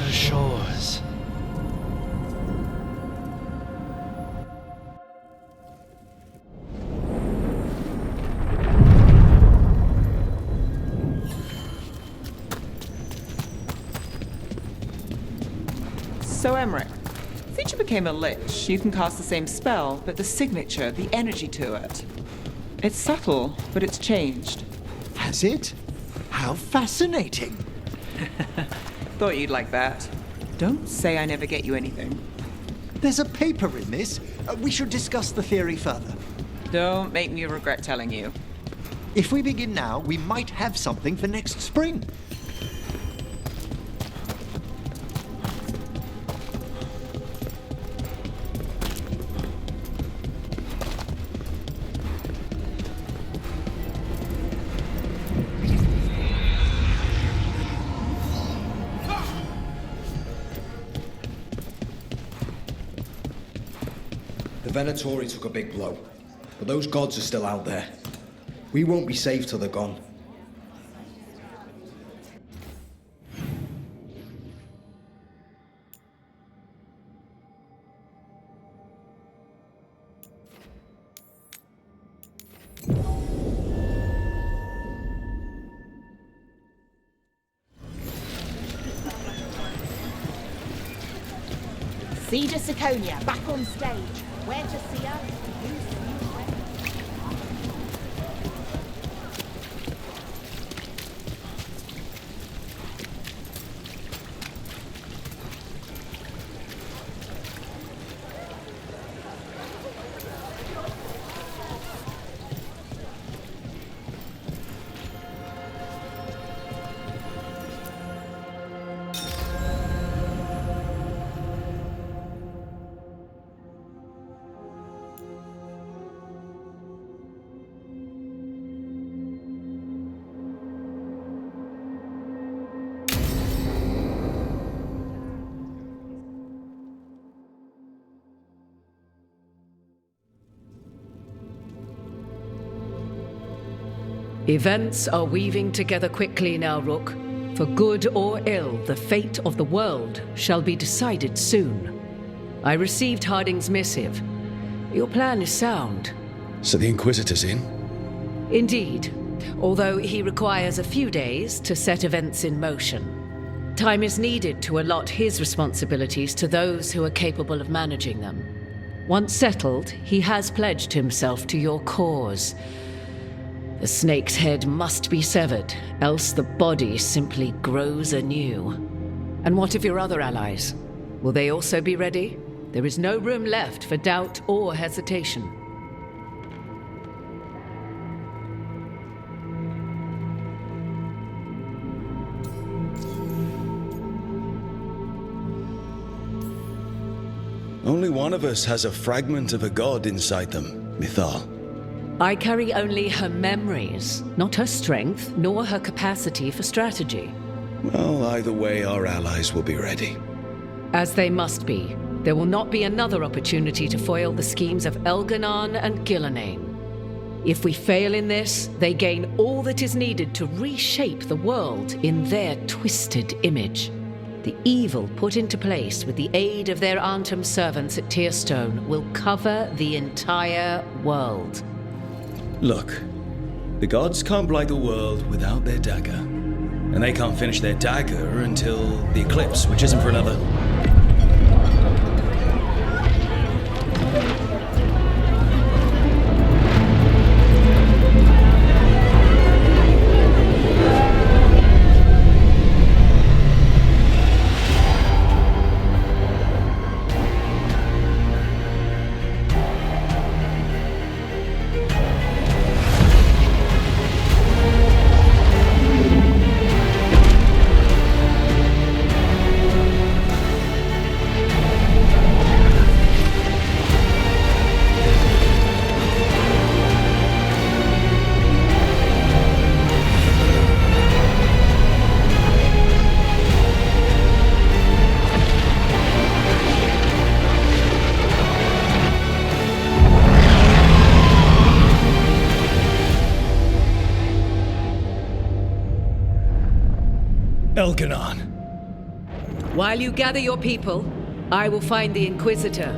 her shores. So Emmerich, since you became a lich, you can cast the same spell, but the signature, the energy to it. It's subtle, but it's changed. Has it? How fascinating! Thought you'd like that. Don't say I never get you anything. There's a paper in this. We should discuss the theory further. Don't make me regret telling you. If we begin now, we might have something for next spring. The Venatori took a big blow, but those gods are still out there. We won't be safe till they're gone. Siege of Siconia, back on stage. Where to see her? Who see where? Events are weaving together quickly now, Rook. For good or ill, the fate of the world shall be decided soon. I received Harding's missive. Your plan is sound. So the Inquisitor's in? Indeed, although he requires a few days to set events in motion. Time is needed to allot his responsibilities to those who are capable of managing them. Once settled, he has pledged himself to your cause. The snake's head must be severed, else the body simply grows anew. And what of your other allies? Will they also be ready? There is no room left for doubt or hesitation. Only one of us has a fragment of a god inside them, Mythal. I carry only her memories, not her strength, nor her capacity for strategy. Well, either way, our allies will be ready. As they must be. There will not be another opportunity to foil the schemes of Elganon and Gillenane. If we fail in this, they gain all that is needed to reshape the world in their twisted image. The evil put into place with the aid of their Arnhem servants at Tearstone will cover the entire world. Look, the gods can't blight the world without their dagger. And they can't finish their dagger until the eclipse, which isn't for another... Elganon. While you gather your people, I will find the Inquisitor.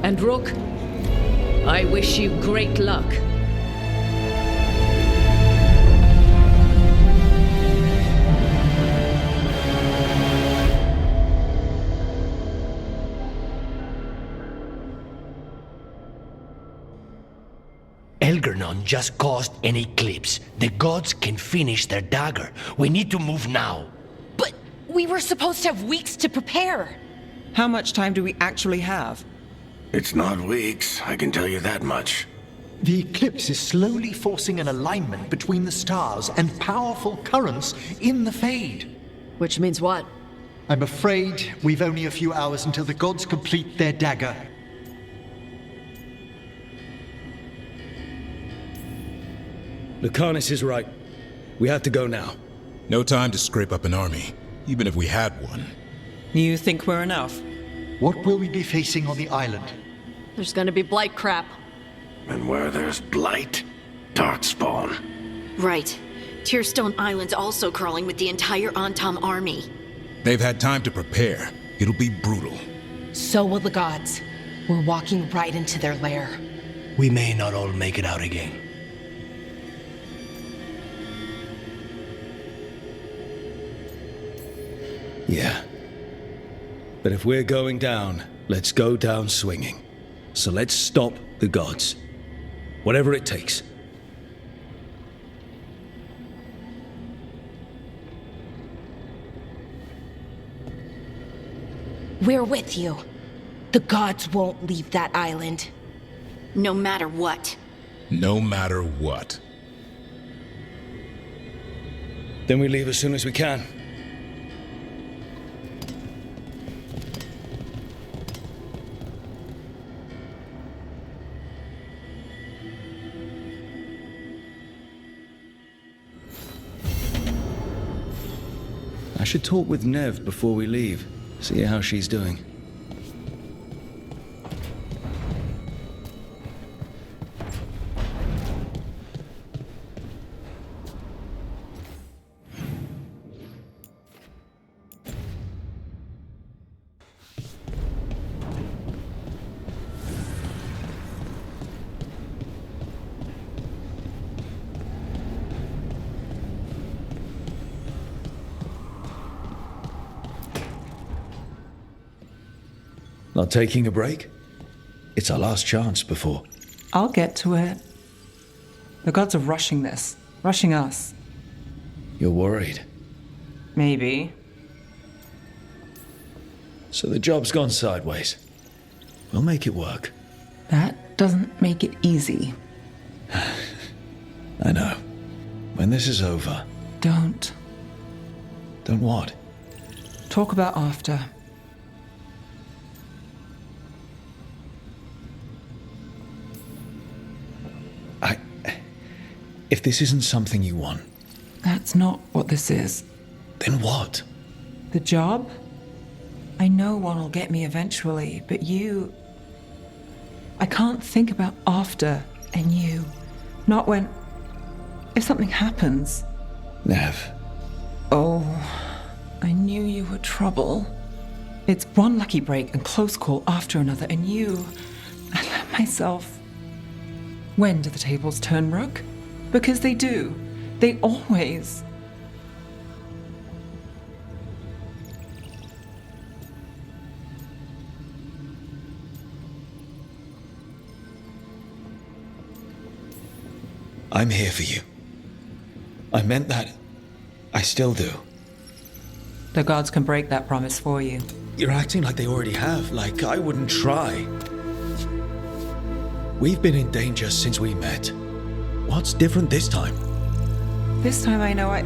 And Rook, I wish you great luck. Elgernon just caused an eclipse. The gods can finish their dagger. We need to move now. But we were supposed to have weeks to prepare. How much time do we actually have? It's not weeks, I can tell you that much. The eclipse is slowly forcing an alignment between the stars and powerful currents in the Fade. Which means what? I'm afraid we've only a few hours until the gods complete their dagger. Lucanus is right. We have to go now. No time to scrape up an army, even if we had one. You think we're enough? What will we be facing on the island? There's gonna be blight crap. And where there's blight, darkspawn. Right. Tearstone Island's also crawling with the entire Antom army. They've had time to prepare. It'll be brutal. So will the gods. We're walking right into their lair. We may not all make it out again. Yeah. But if we're going down, let's go down swinging. So let's stop the gods. Whatever it takes. We're with you. The gods won't leave that island. No matter what. No matter what. Then we leave as soon as we can. I should talk with Nev before we leave, see how she's doing. Not taking a break? It's our last chance before. I'll get to it. The gods are rushing this. Rushing us. You're worried. Maybe. So the job's gone sideways. We'll make it work. That doesn't make it easy. I know. When this is over... Don't. Don't what? Talk about after. If this isn't something you want... That's not what this is. Then what? The job? I know one will get me eventually, but you... I can't think about after and you. Not when... If something happens. Nev. Oh, I knew you were trouble. It's one lucky break and close call after another, and you... I let myself... When do the tables turn, Rook? Because they do. They always... I'm here for you. I meant that. I still do. The gods can break that promise for you. You're acting like they already have, like I wouldn't try. We've been in danger since we met. What's different this time? This time I know I...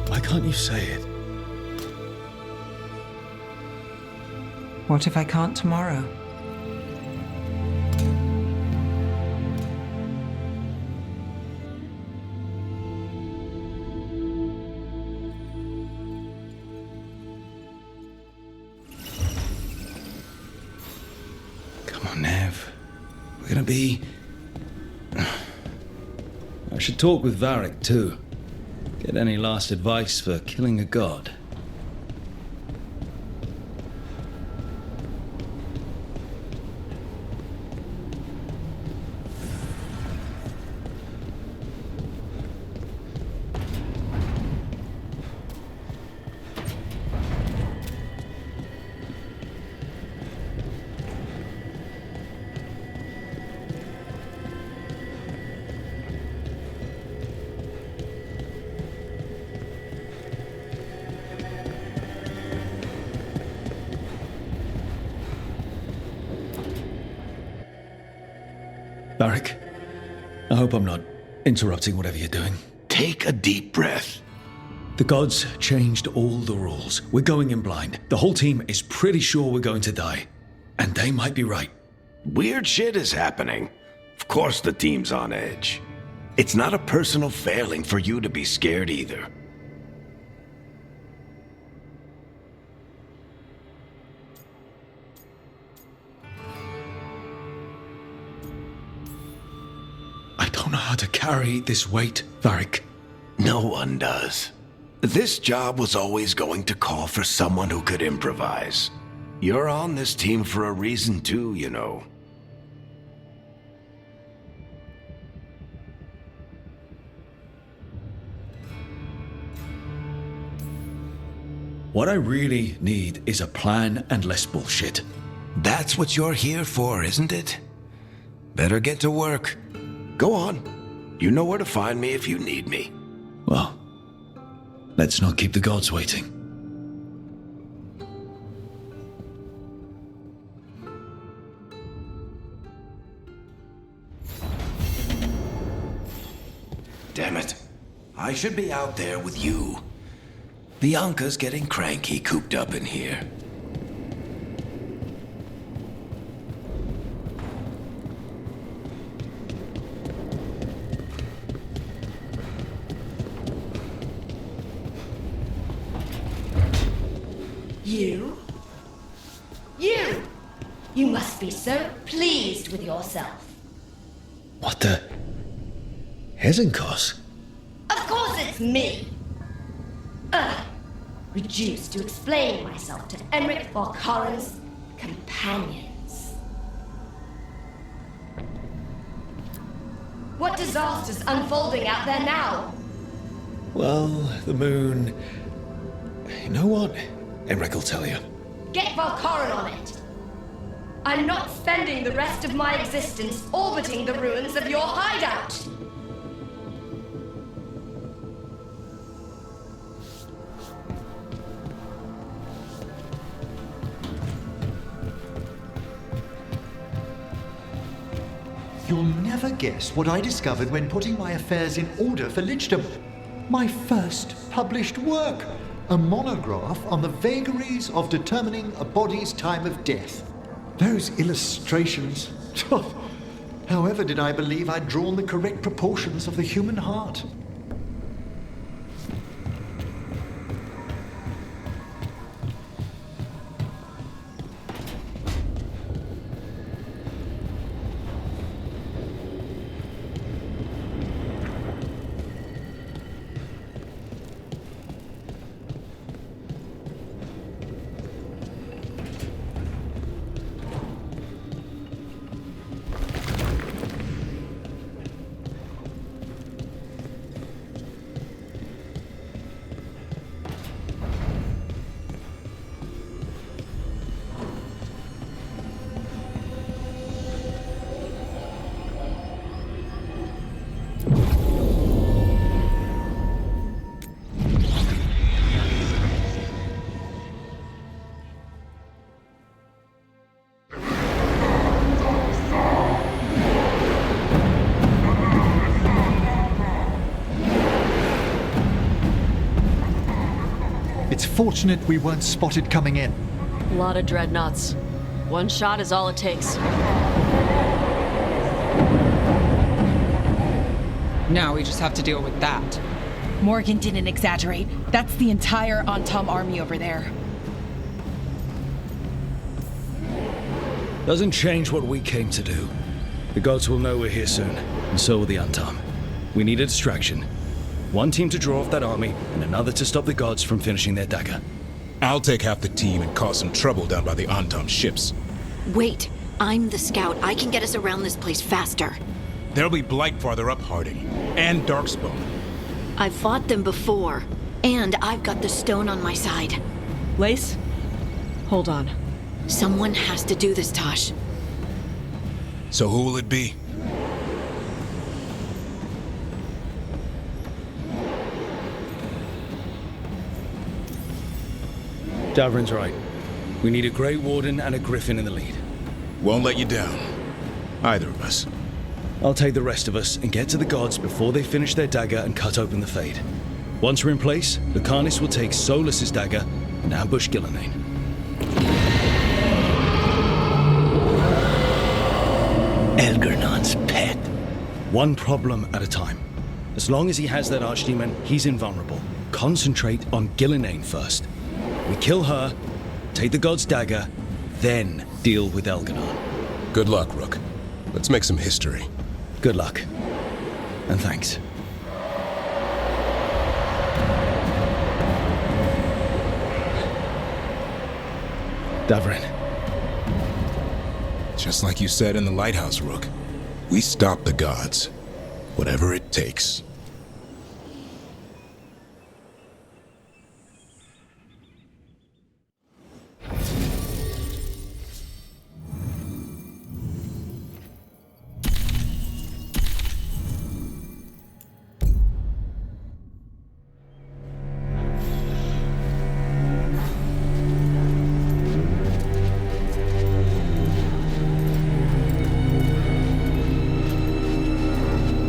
Why can't you say it? What if I can't tomorrow? Come on, Nev. We're gonna be... I should talk with Varric, too. Get any last advice for killing a god. Varric, I hope I'm not interrupting whatever you're doing. Take a deep breath. The gods changed all the rules. We're going in blind. The whole team is pretty sure we're going to die. And they might be right. Weird shit is happening. Of course the team's on edge. It's not a personal failing for you to be scared either. I don't know how to carry this weight, Varric. No one does. This job was always going to call for someone who could improvise. You're on this team for a reason too, you know. What I really need is a plan and less bullshit. That's what you're here for, isn't it? Better get to work. Go on. You know where to find me if you need me. Well, let's not keep the gods waiting. Damn it. I should be out there with you. Bianca's getting cranky cooped up in here. You must be so pleased with yourself. What the? Hezenkos? Of course it's me! Reduced to explain myself to Emmerich Volkaren's companions. What disaster's unfolding out there now? Well, the moon... You know what? Emmerich will tell you. Get Volkaren on it! I'm not spending the rest of my existence orbiting the ruins of your hideout! You'll never guess what I discovered when putting my affairs in order for Lichdom. My first published work. A monograph on the vagaries of determining a body's time of death. Those illustrations. However did I believe I'd drawn the correct proportions of the human heart? It's fortunate we weren't spotted coming in. A lot of dreadnoughts. One shot is all it takes. Now we just have to deal with that. Morgan didn't exaggerate. That's the entire Antom army over there. Doesn't change what we came to do. The gods will know we're here soon, and so will the Antom. We need a distraction. One team to draw off that army, and another to stop the gods from finishing their dagger. I'll take half the team and cause some trouble down by the Antom ships. Wait, I'm the scout. I can get us around this place faster. There'll be Blight farther up, Harding, and Darkspawn. I've fought them before, and I've got the stone on my side. Lace? Hold on. Someone has to do this, Tosh. So who will it be? Davrin's right. We need a Grey Warden and a Griffin in the lead. Won't let you down. Either of us. I'll take the rest of us and get to the gods before they finish their dagger and cut open the Fade. Once we're in place, the Carnis will take Solus's dagger and ambush Gillenane. Elgernon's pet. One problem at a time. As long as he has that archdemon, he's invulnerable. Concentrate on Gillenane first. We kill her, take the god's dagger, then deal with Elgernon. Good luck, Rook. Let's make some history. Good luck. And thanks. Davrin. Just like you said in the lighthouse, Rook. We stop the gods. Whatever it takes.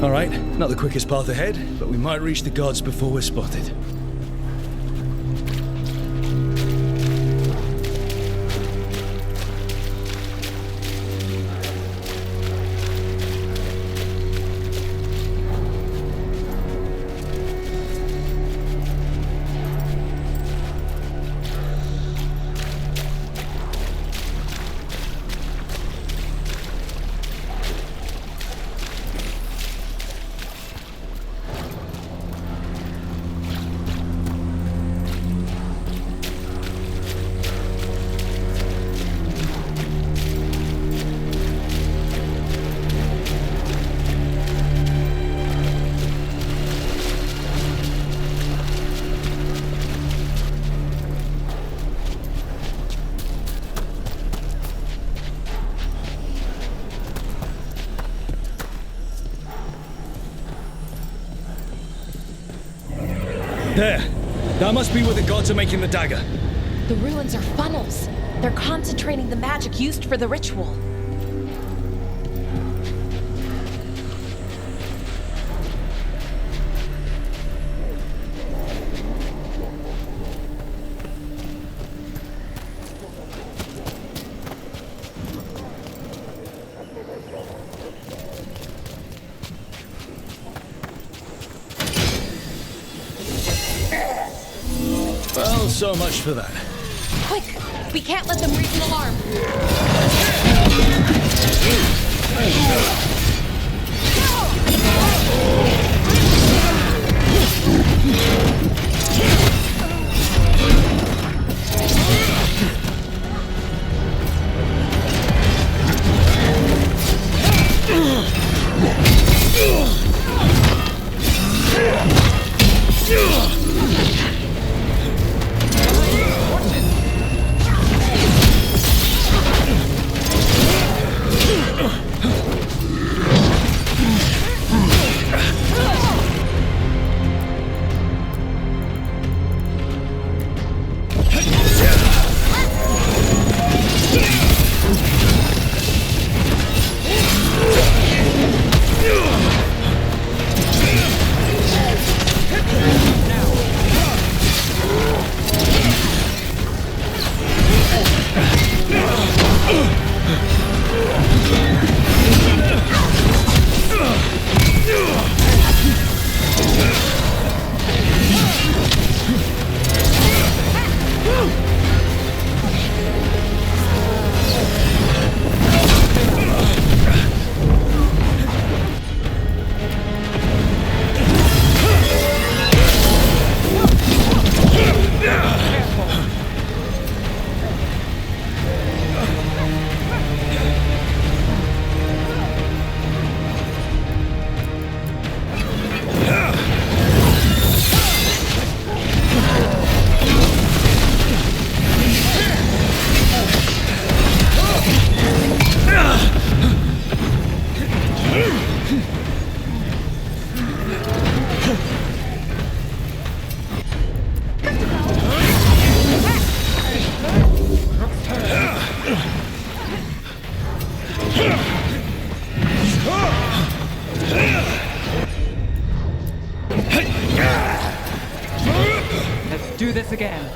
All right, not the quickest path ahead, but we might reach the gods before we're spotted. There! That must be where the gods are making the dagger. The ruins are funnels. They're concentrating the magic used for the ritual. Well, so much for that. Quick! We can't let them raise an alarm. do this again.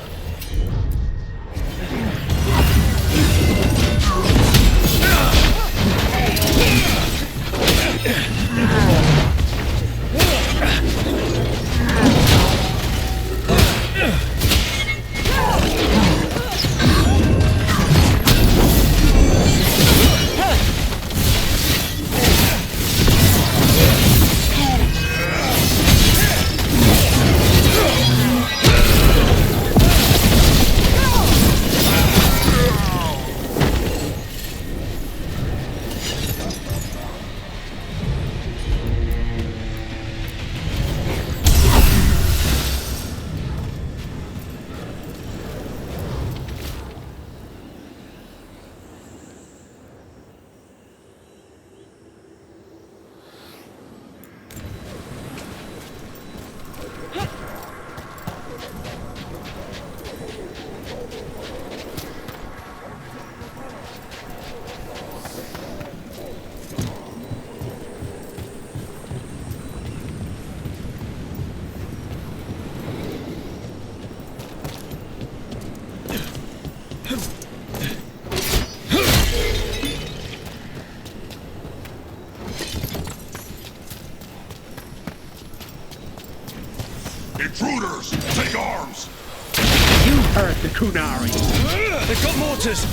Intruders, take arms! You heard the Kunari. They've got mortars!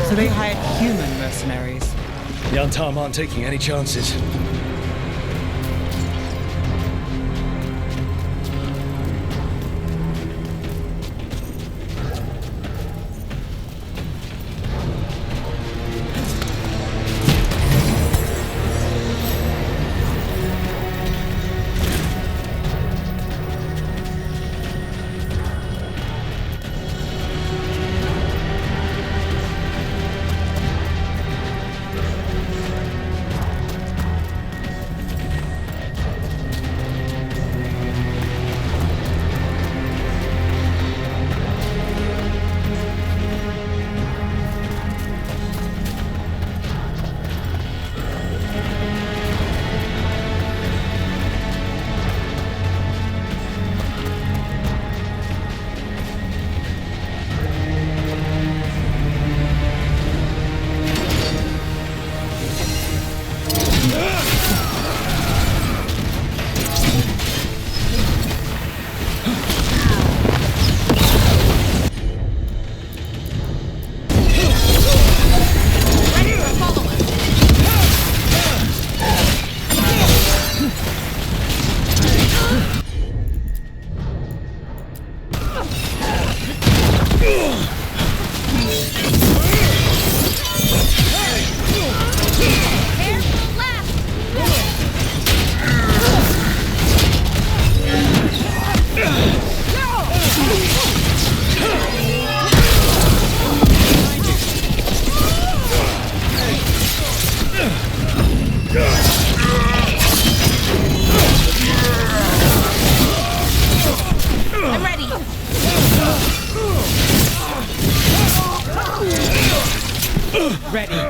So they hired human mercenaries. The Antam aren't taking any chances. I'm ready.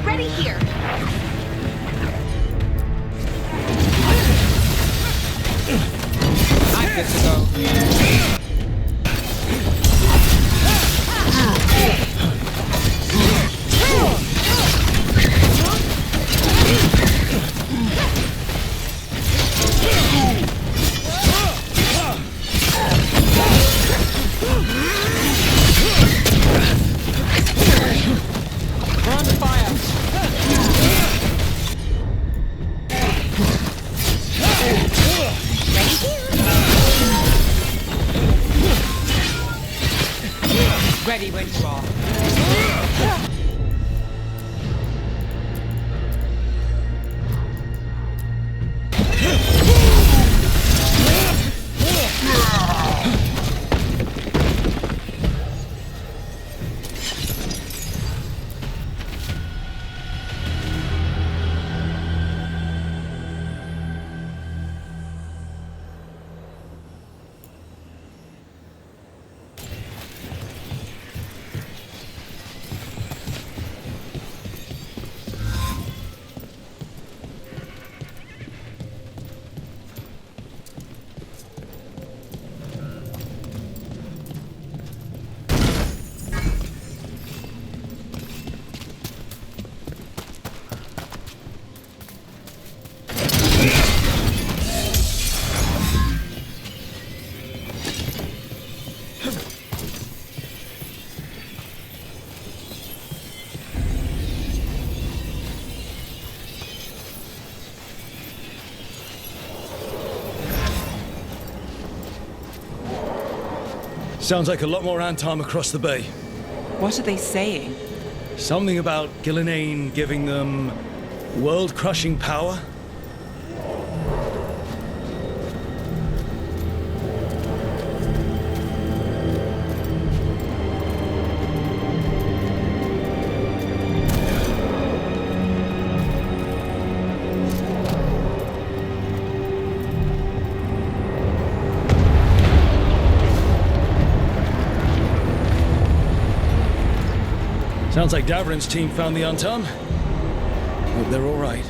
Ready here. I'm good to go. We're under fire. Ready when you are. Sounds like a lot more Antam across the bay. What are they saying? Something about Gillinane giving them world-crushing power? Sounds like Davrin's team found the Antam. Hope they're all right.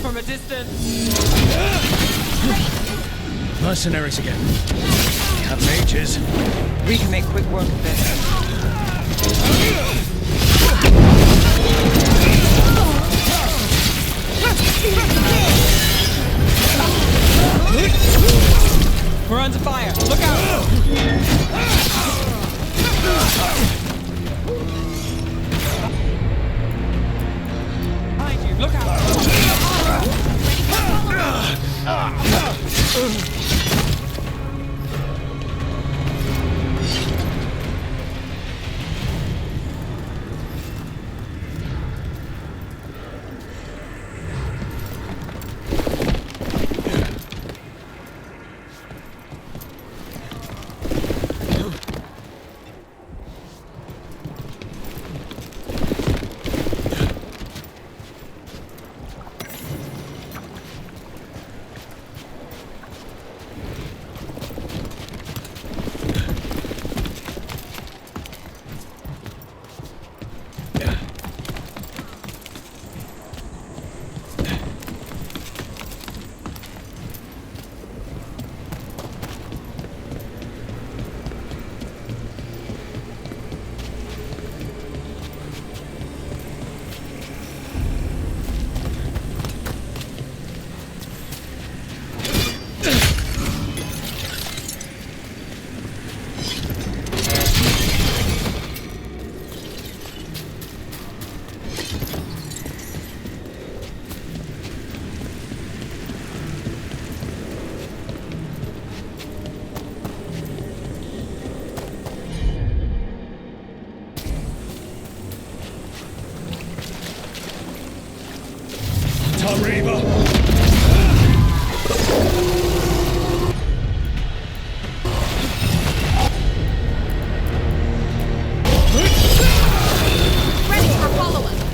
From a distance. Mercenaries again. We have mages. We can make quick work of this. We're under fire. Look out! Behind you. Look out! Come, Reaver! Ready for follow-up.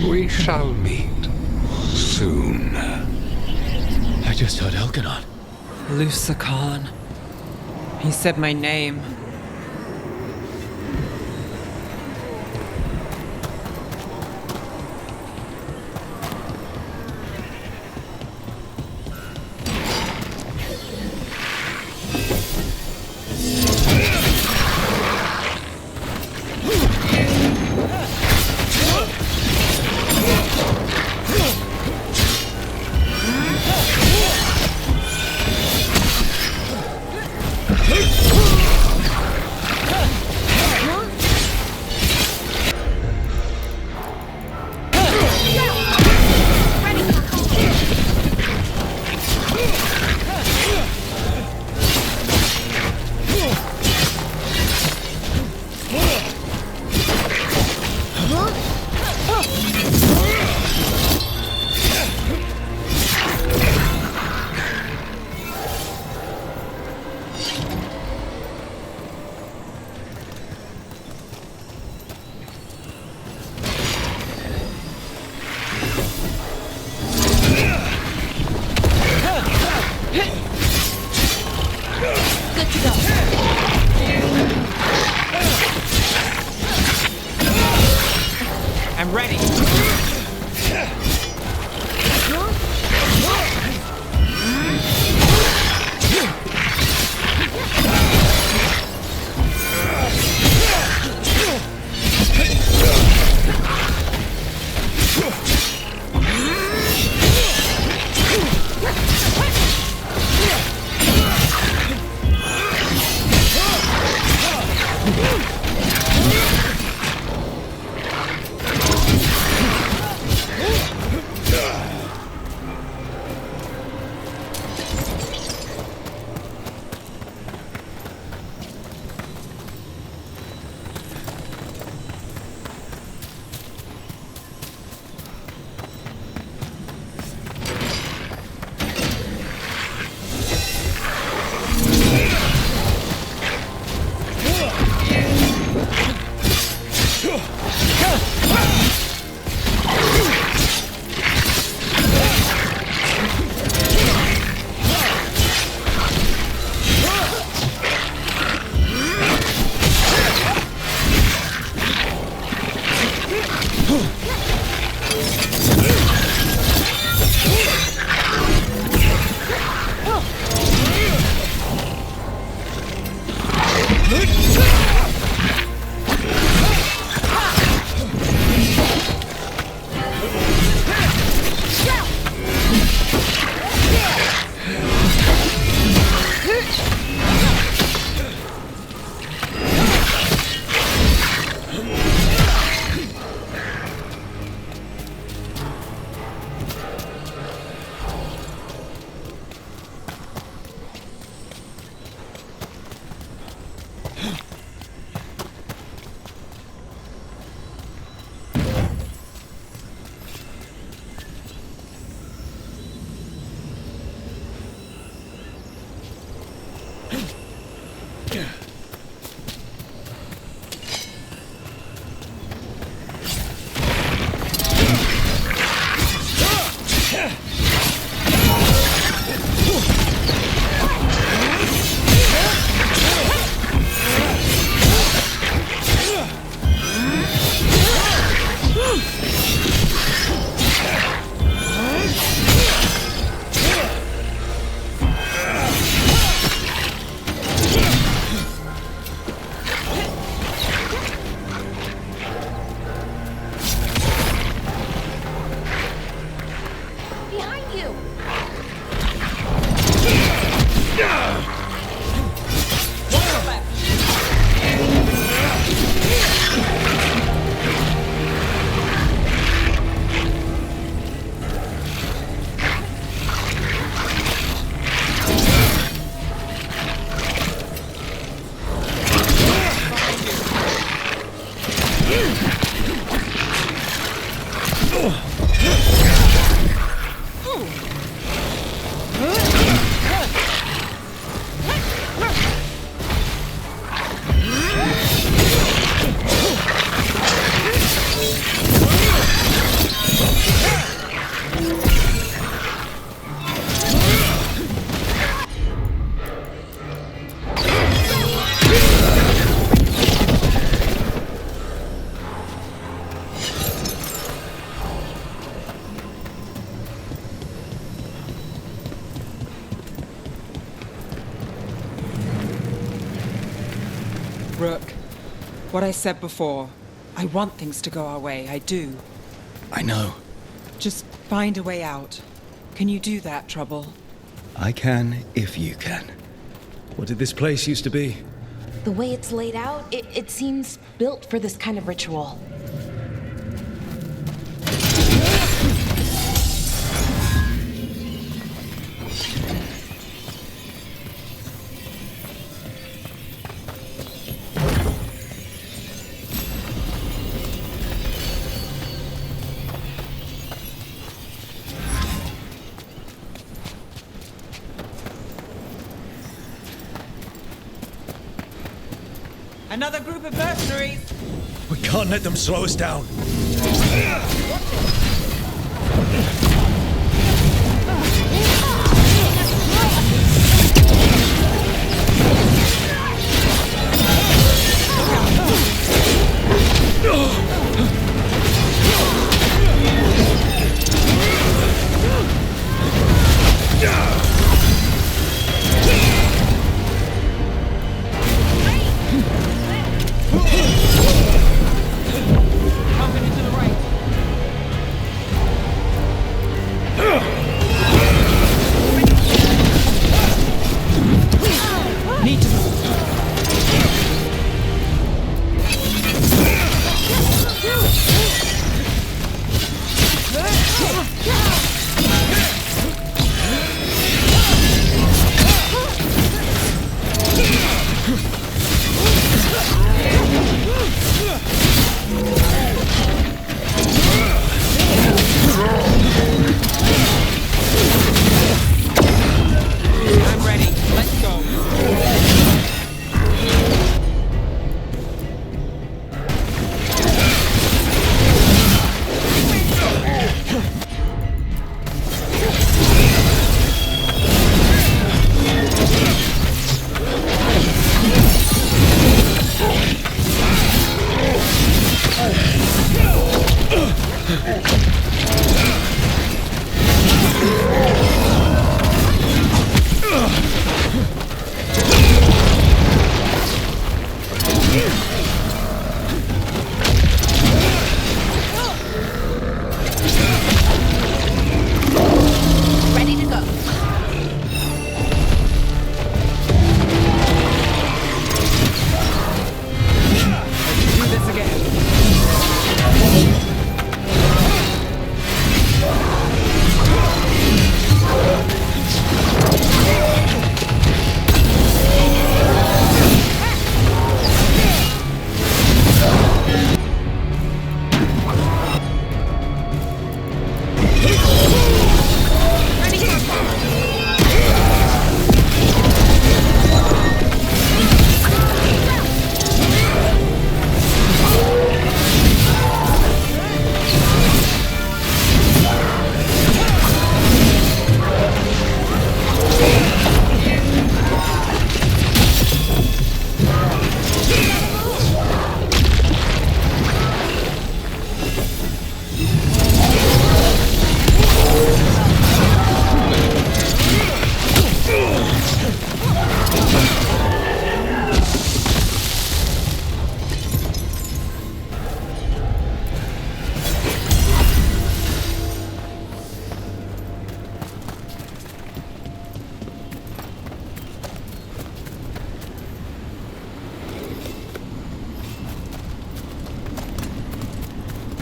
We shall meet soon. I just heard Elganon. Lucican. He said my name. Rook, what I said before. I want things to go our way, I do. I know. Just find a way out. Can you do that, Trouble? I can if you can. What did this place used to be? The way it's laid out, it seems built for this kind of ritual. Another group of mercenaries! We can't let them slow us down.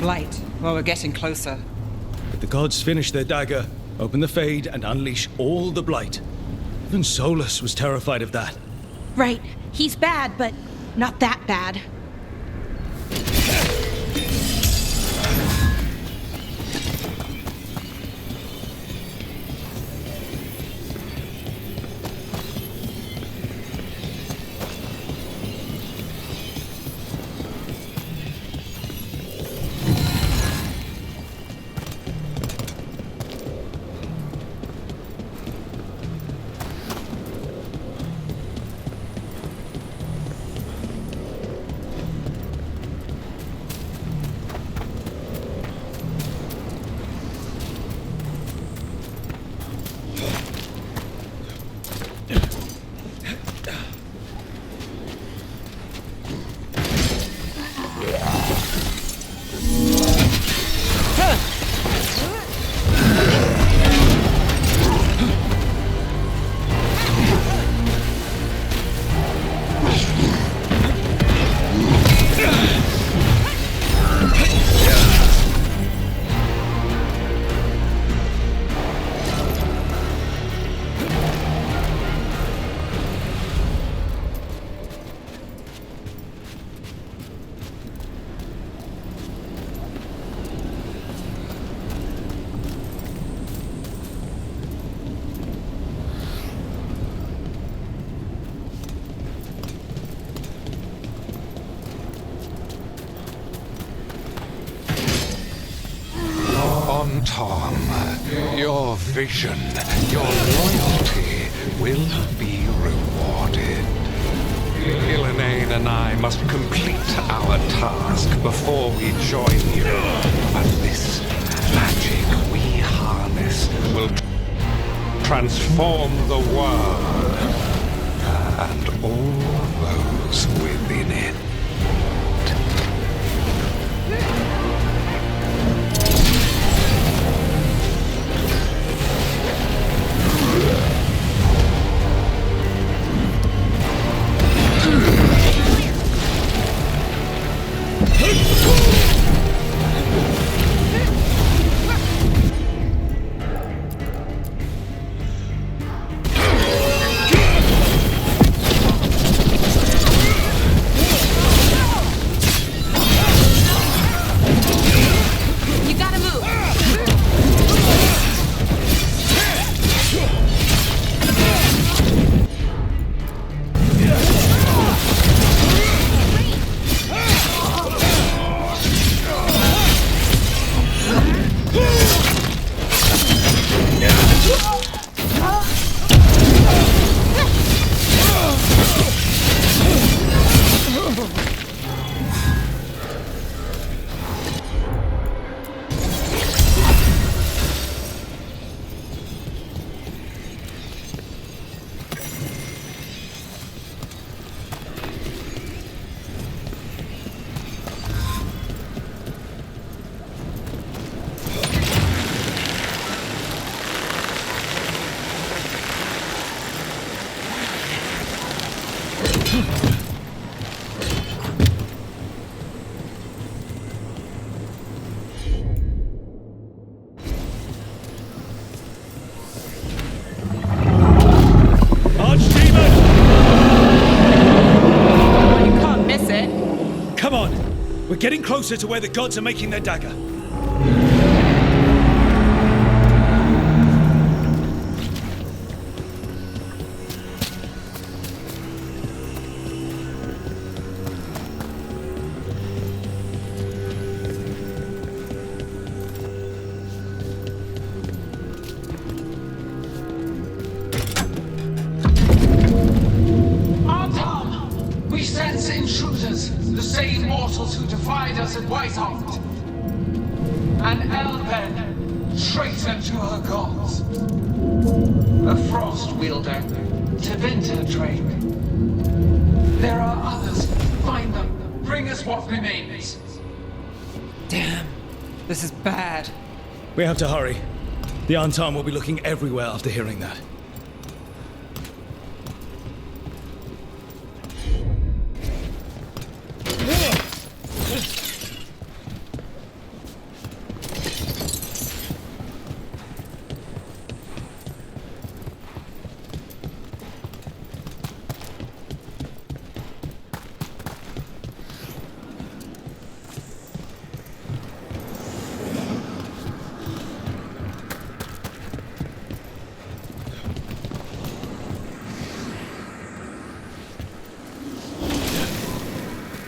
Blight. Well, we're getting closer. Let the gods finish their dagger, open the Fade, and unleash all the Blight. Even Solus was terrified of that. Right. He's bad, but not that bad. Tom, your vision, your loyalty will be rewarded. Ghilanane and I must complete our task before we join you. But this magic we harness will transform the world and all those within it. We're getting closer to where the gods are making their dagger. We sense intruders, the same mortals who defied us at Whitehaft. An Elven, traitor to her gods. A frost wielder, Tevinter Drake. There are others. Find them. Bring us what remains. Damn. This is bad. We have to hurry. The Antam will be looking everywhere after hearing that.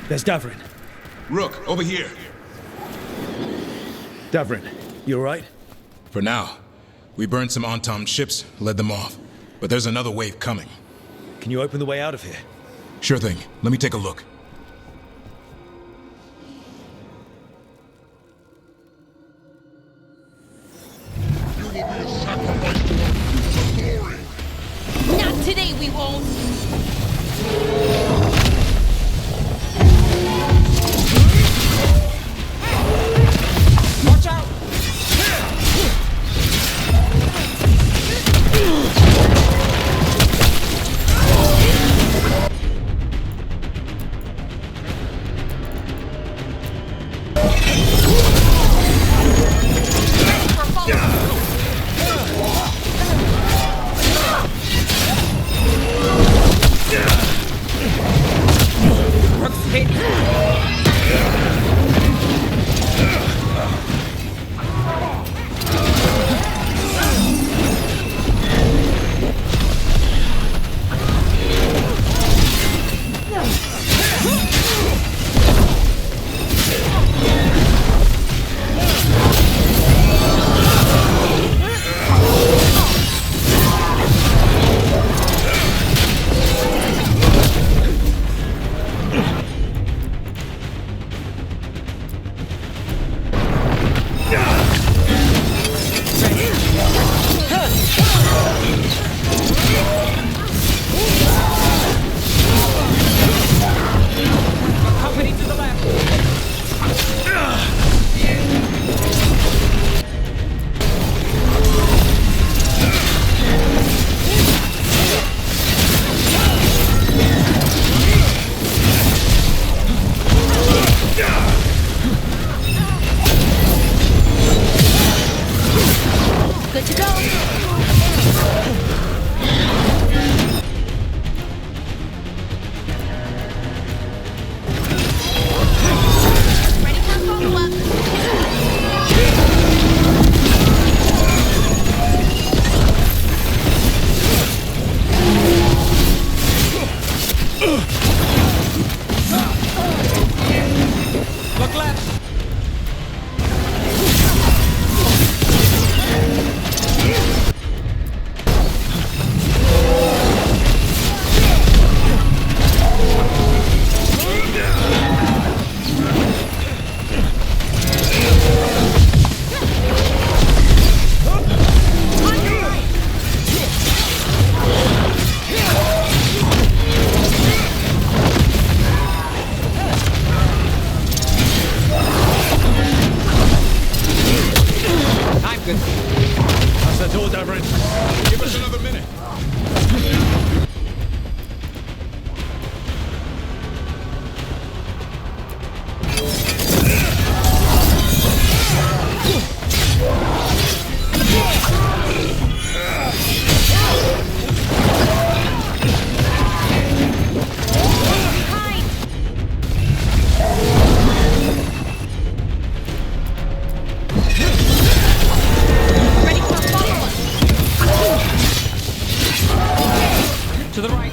There's Davrin. Rook, over here. Davrin, you alright? For now. We burned some Antam ships, led them off. But there's another wave coming. Can you open the way out of here? Sure thing. Let me take a look. Not today, we won't! Watch out! to go! Ready for follow-up! Look left! How's that door, Davrin? Give us another minute. To the right!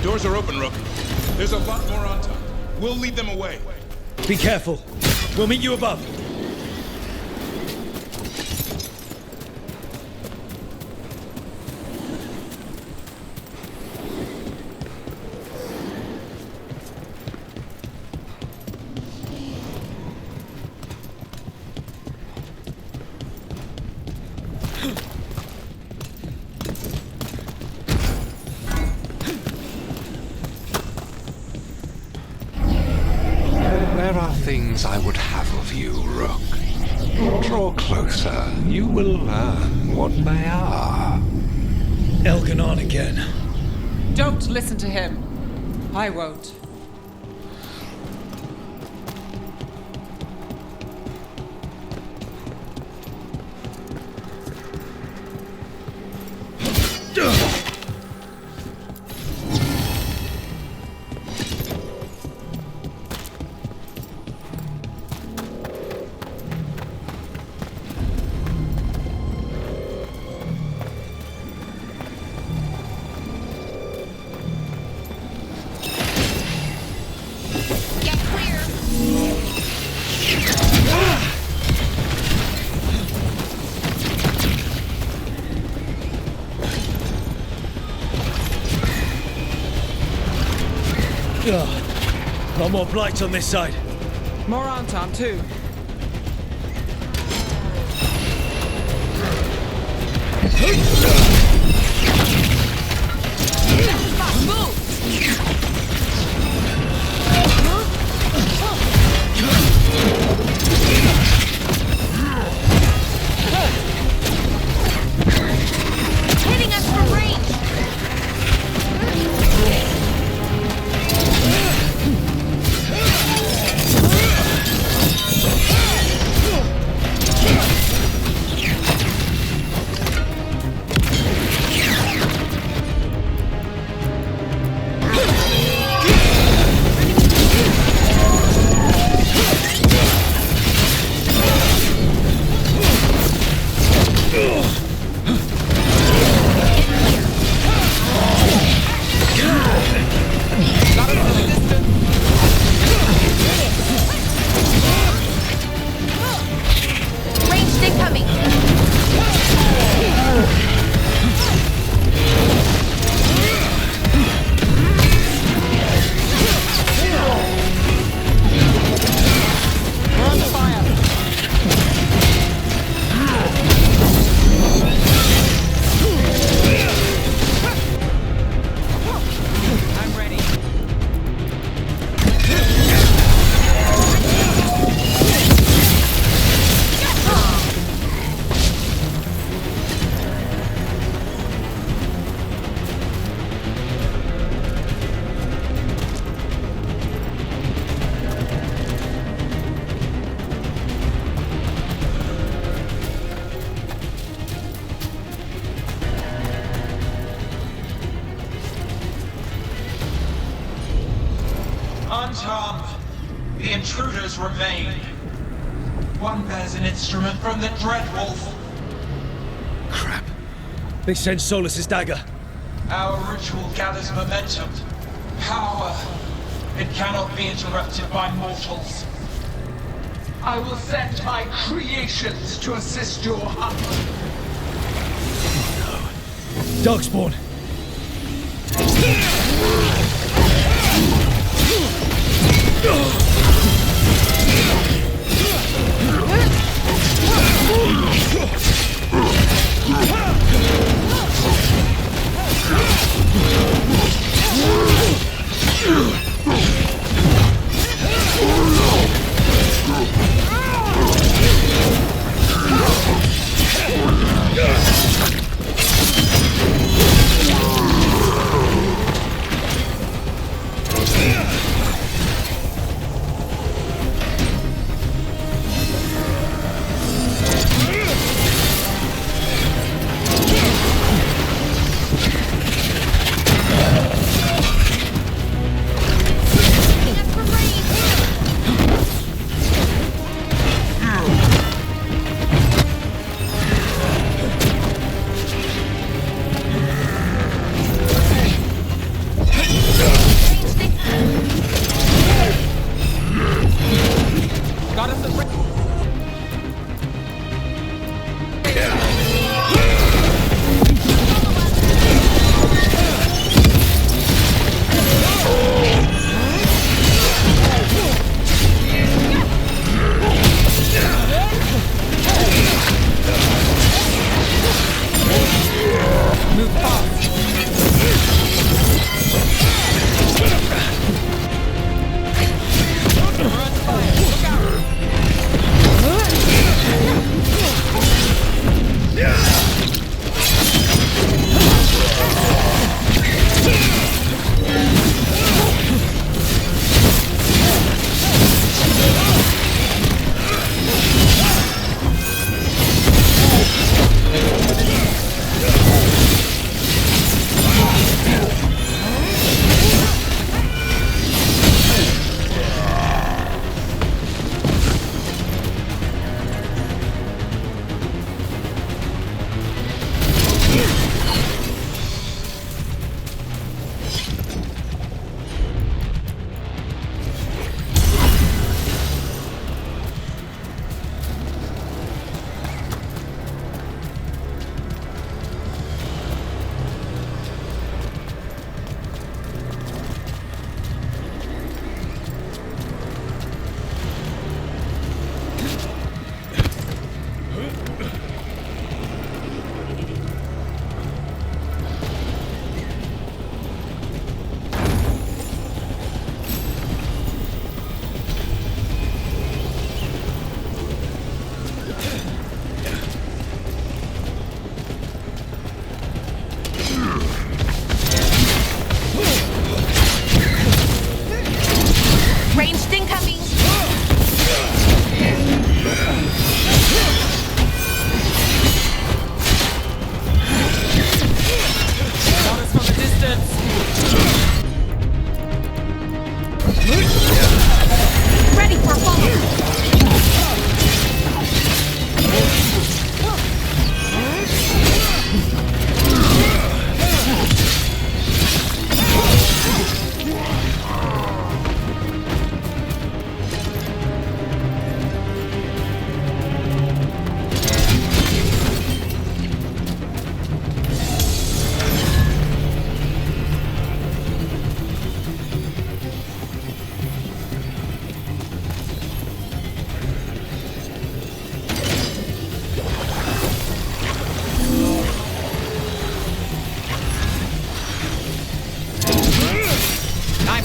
Doors are open, Rook. There's a lot more on top. We'll lead them away. Be careful. We'll meet you above. There are things I would have of you, Rook. Draw closer. You will learn what they are. Elganon again. Don't listen to him. I won't. Lot more blights on this side. More Anton, too. Move! remain. One bears an instrument from the Dreadwolf. Crap. They sent Solus's dagger. Our ritual gathers momentum. Power. It cannot be interrupted by mortals. I will send my creations to assist your hunt. Darkspawn.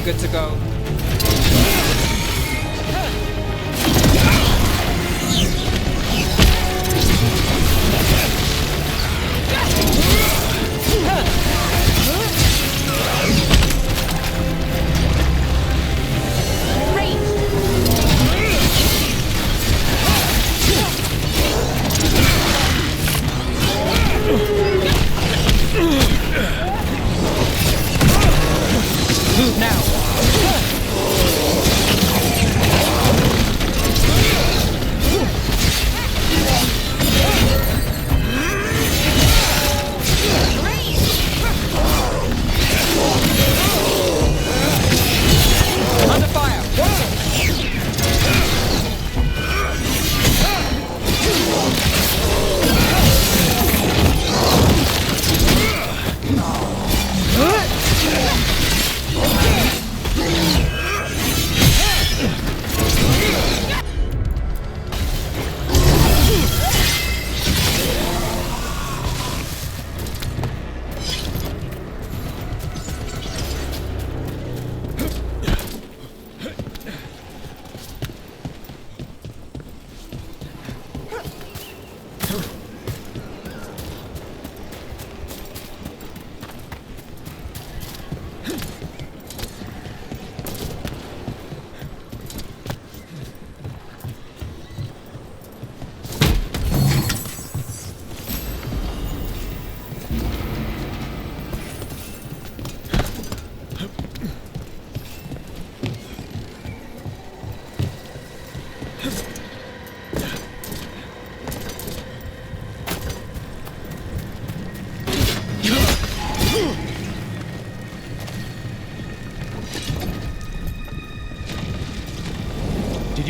good to go. Move now.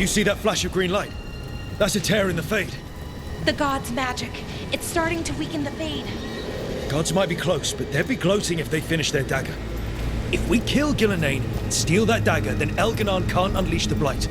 You see that flash of green light? That's a tear in the Fade. The god's magic. It's starting to weaken the Fade. Gods might be close, but they'd be gloating if they finish their dagger. If we kill Gillenane and steal that dagger, then Elganon can't unleash the Blight.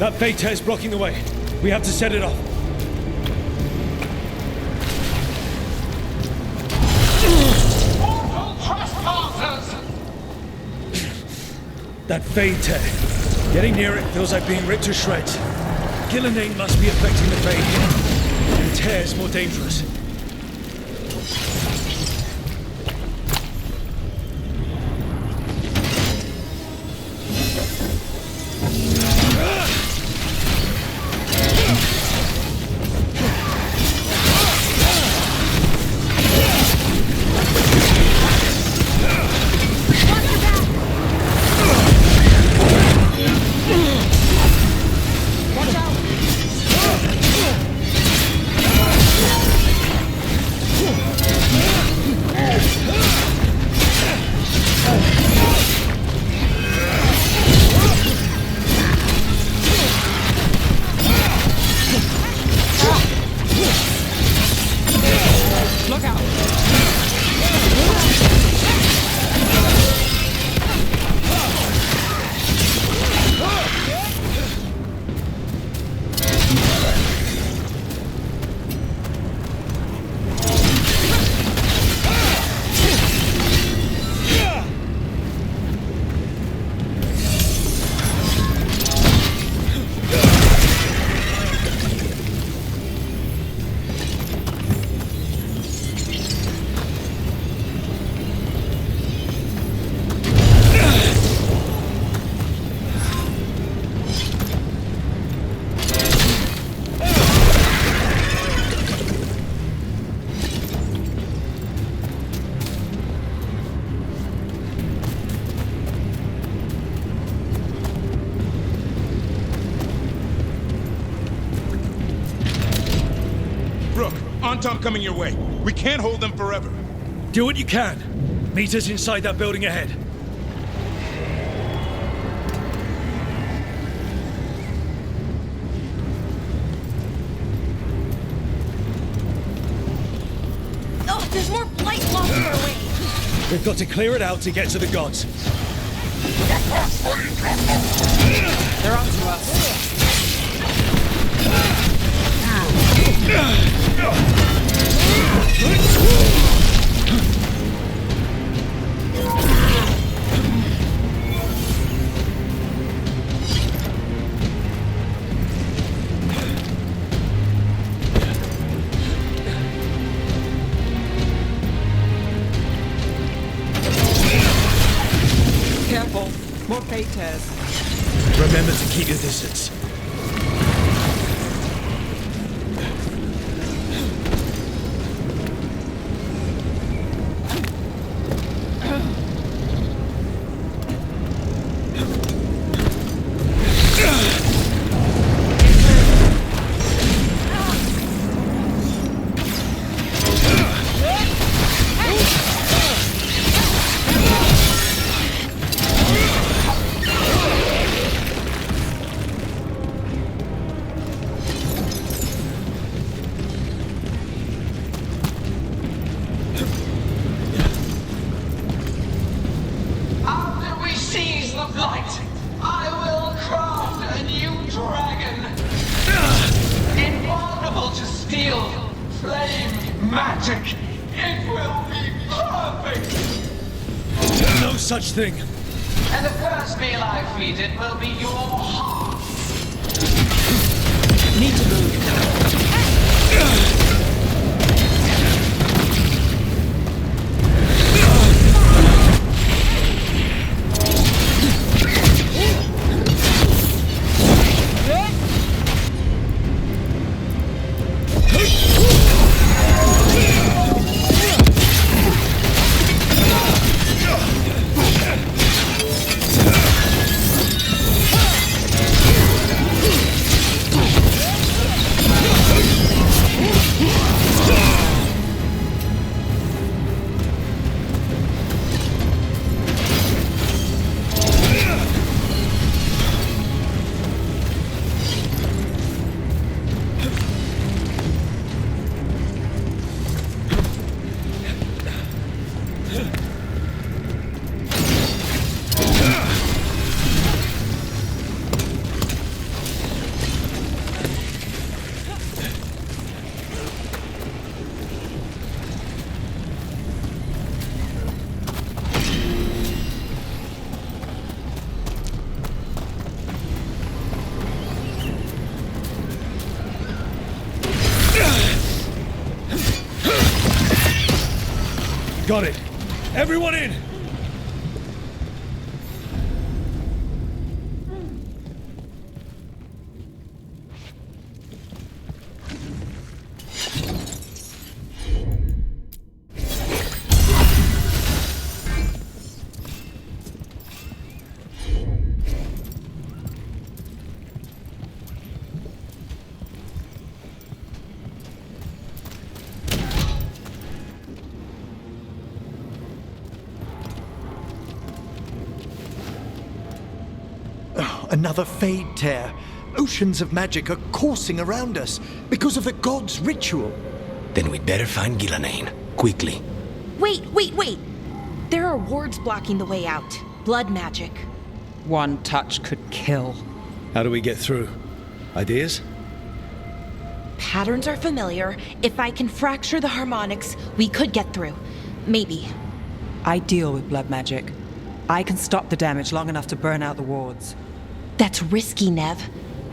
That Fate tear's blocking the way. We have to set it off. That fade tear. Getting near it feels like being ripped to shreds. Gillinane must be affecting the fade. And the tear's more dangerous. Tom coming your way. We can't hold them forever. Do what you can. Meet us inside that building ahead. Oh, there's more blight blocking our way. We've got to clear it out to get to the gods. They're onto us. Careful. More fate tears. Remember to keep your distance. Such thing. And the first meal I feed it will be your heart. Need to move. Got it. Everyone in! Another fade tear. Oceans of magic are coursing around us because of the god's ritual. Then we'd better find Gillenane, quickly. Wait! There are wards blocking the way out. Blood magic. One touch could kill. How do we get through? Ideas? Patterns are familiar. If I can fracture the harmonics, we could get through. Maybe. I deal with blood magic. I can stop the damage long enough to burn out the wards. That's risky, Nev.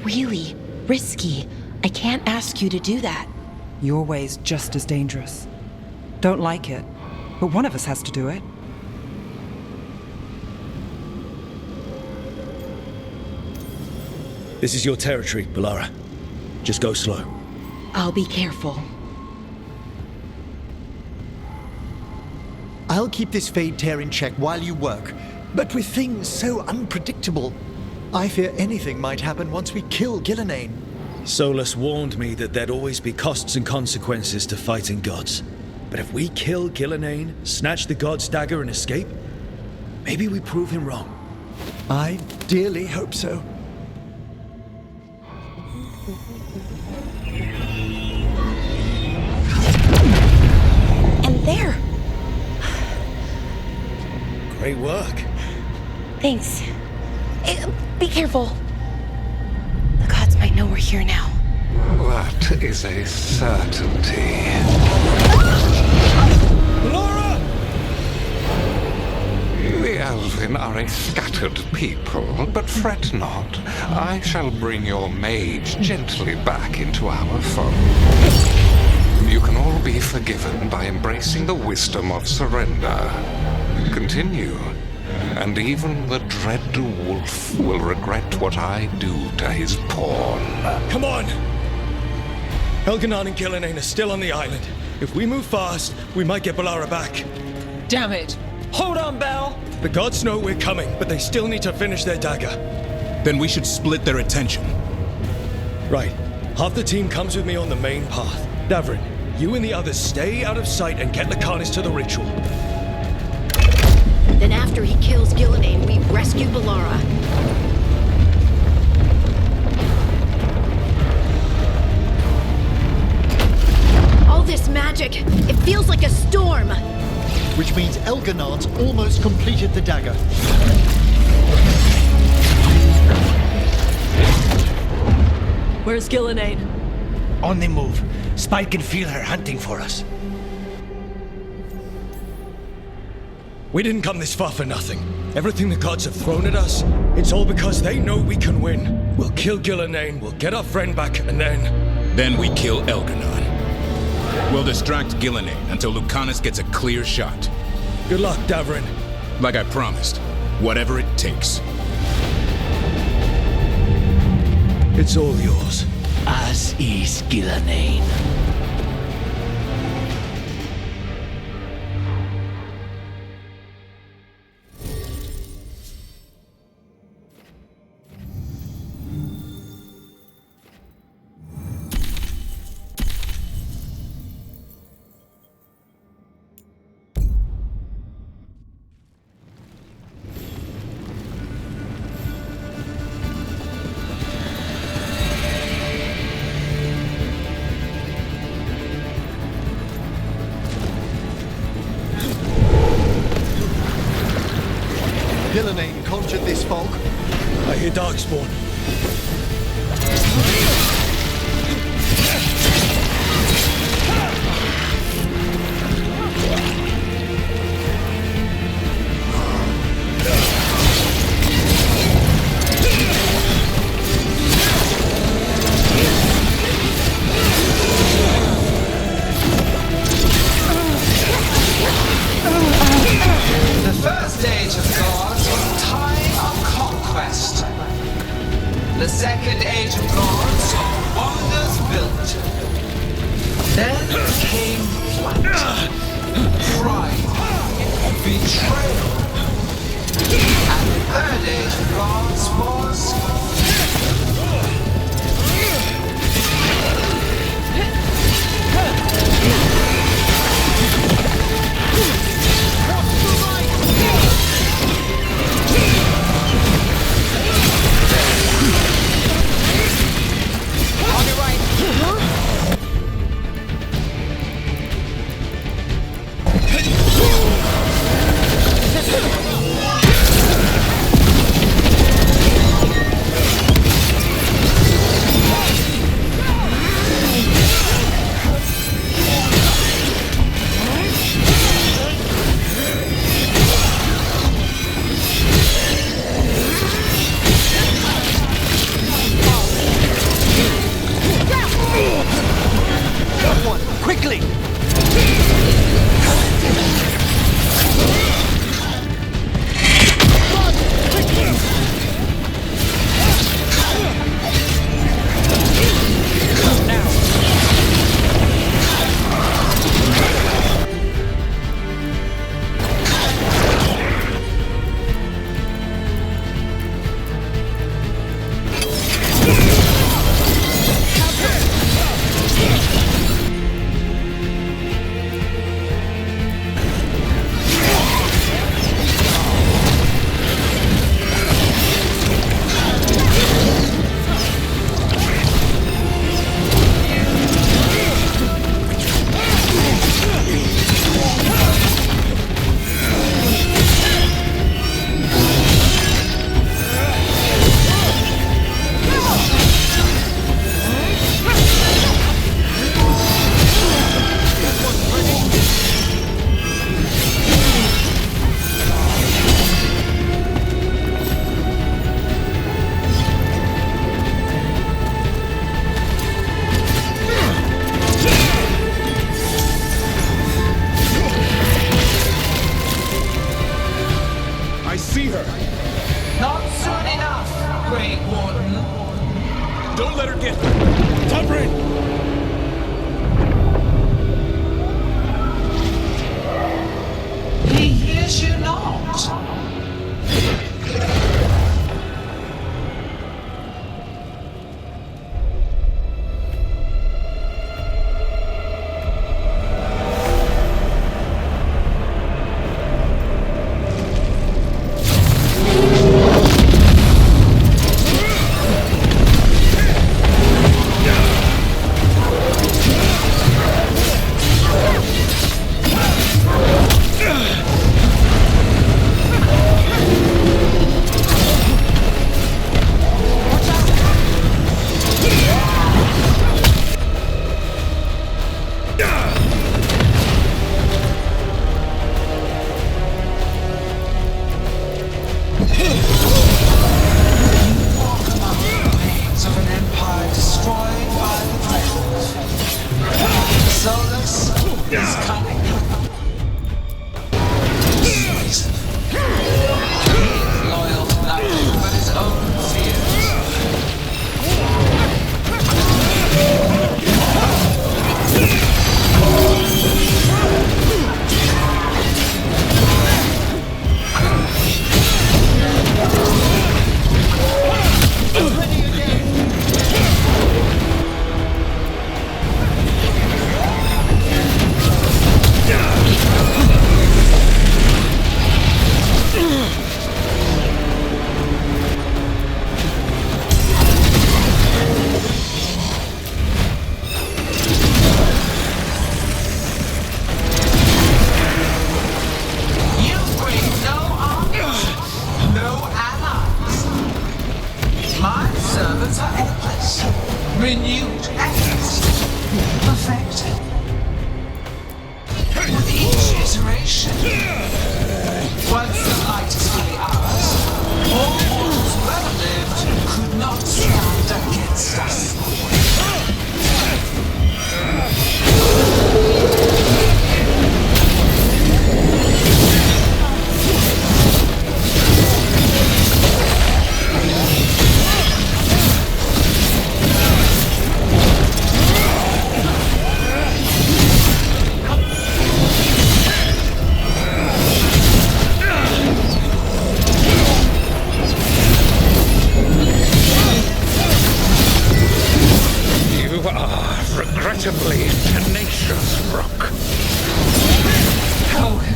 Really risky. I can't ask you to do that. Your way's just as dangerous. Don't like it, but one of us has to do it. This is your territory, Balara. Just go slow. I'll be careful. I'll keep this fade tear in check while you work, but with things so unpredictable, I fear anything might happen once we kill Gillenane. Solus warned me that there'd always be costs and consequences to fighting gods. But if we kill Gillenane, snatch the god's dagger and escape, maybe we prove him wrong. I dearly hope so. And there! Great work. Thanks. Be careful. The gods might know we're here now. That is a certainty. Laura! The Elven are a scattered people, but fret not. I shall bring your mage gently back into our fold. You can all be forgiven by embracing the wisdom of surrender. Continue. And even the dread wolf will regret what I do to his pawn. Come on! Elganon and Gillenane are still on the island. If we move fast, we might get Balara back. Damn it! Hold on, Belle! The gods know we're coming, but they still need to finish their dagger. Then we should split their attention. Right. Half the team comes with me on the main path. Davrin, you and the others stay out of sight and get Lucanus to the ritual. Then after he kills Gillenane, we rescue Balara. All this magic, it feels like a storm. Which means Elganon's almost completed the dagger. Where's Gillenane? On the move. Spike can feel her hunting for us. We didn't come this far for nothing. Everything the gods have thrown at us, it's all because they know we can win. We'll kill Gillenane, we'll get our friend back, and then... Then we kill Elganon. We'll distract Gillenane until Lucanus gets a clear shot. Good luck, Davrin. Like I promised, whatever it takes. It's all yours. As is Gillenane. Gillenane conjured this fog. I hear Darkspawn. The second age of gods saw wonders built. Then came flight, pride, betrayal, and the third age of gods was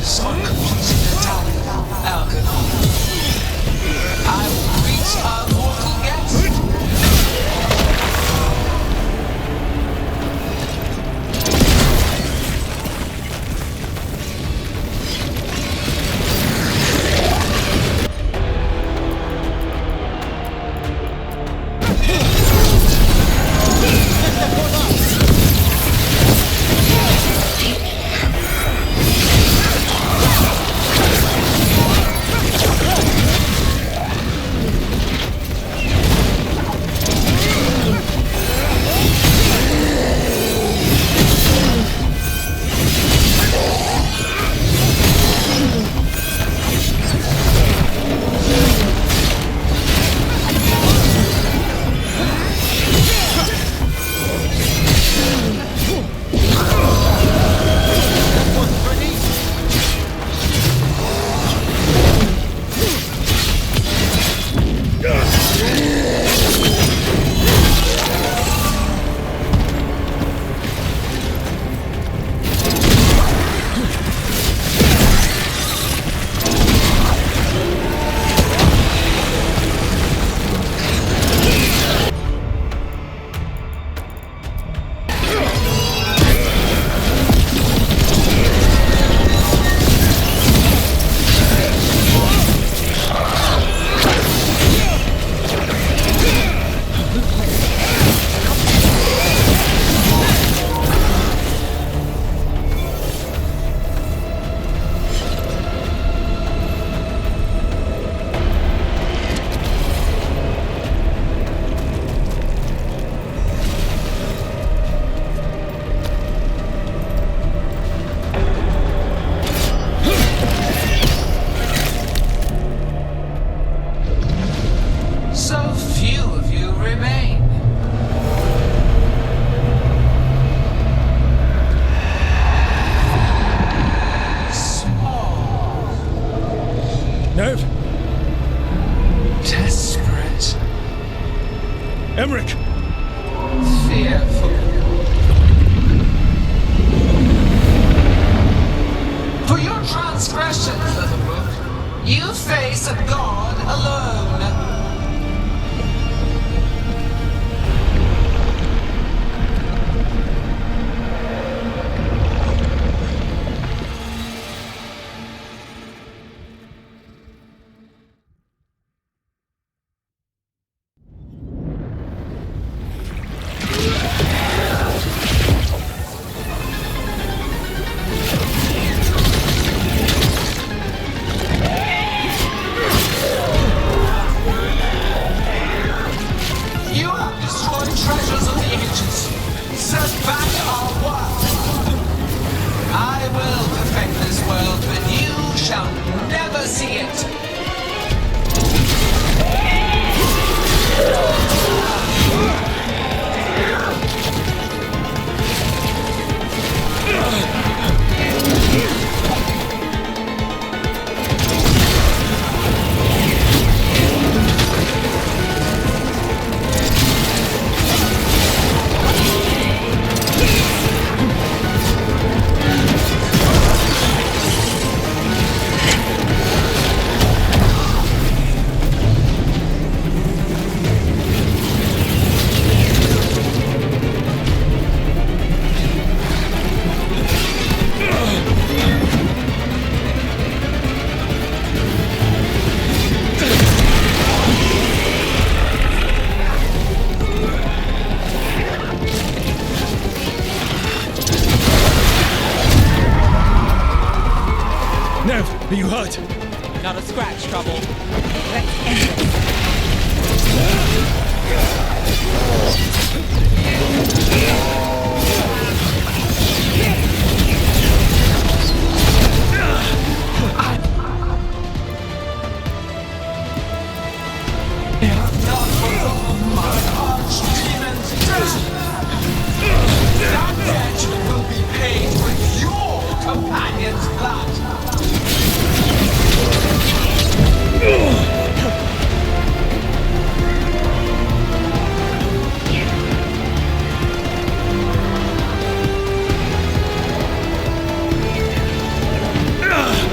wishes on completing the task, Algernon. I will reach our mortal yet. Emmerich! Fearful. For your transgressions, little rook, you face a god alone. Are you hurt? Not a scratch, Trouble. Let's end it. That debt will be paid with your companion's blood. Ugh!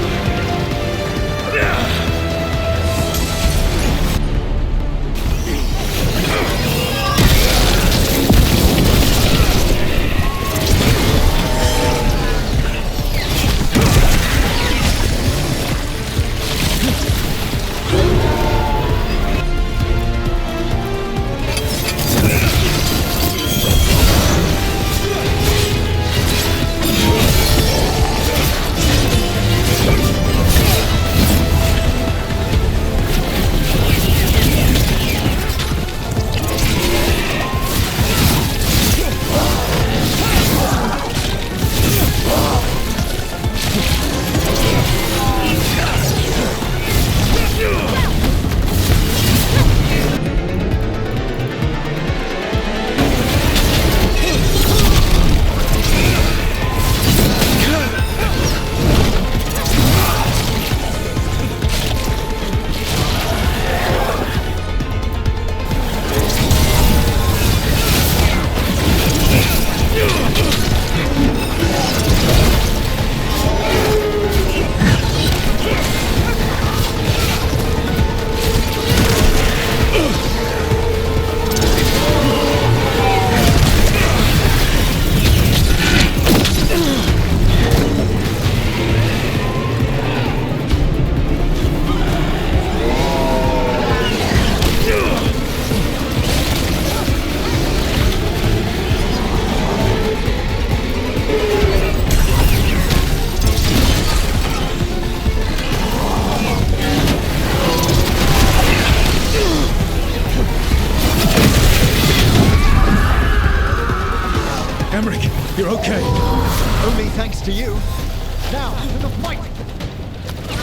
Now, to the fight!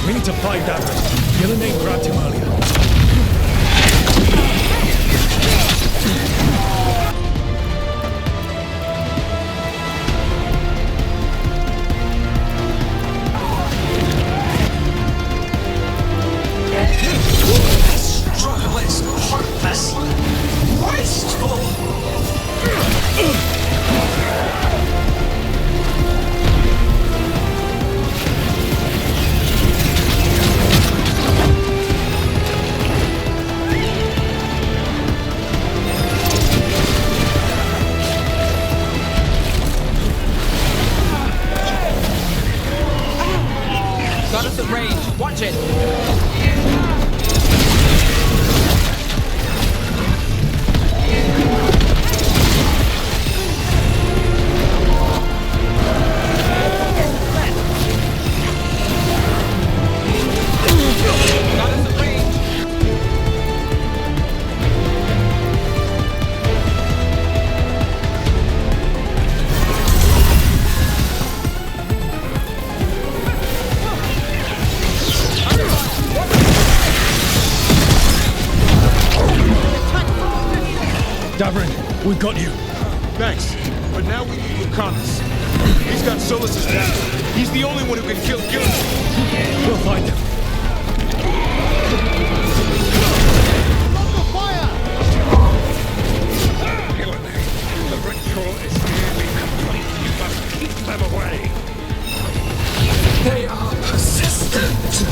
We need to find Davros. Gillenane grabbed him earlier. Struggle is heartless, wasteful. Got us at range. Watch it. Got us at range. Davrin, we've got you. Thanks. But now we need Lucanus. He's got Solus's dagger. He's the only one who can kill Gillenane. We'll find him. Gillenane, the ritual is nearly complete. You must keep them away. They are persistent.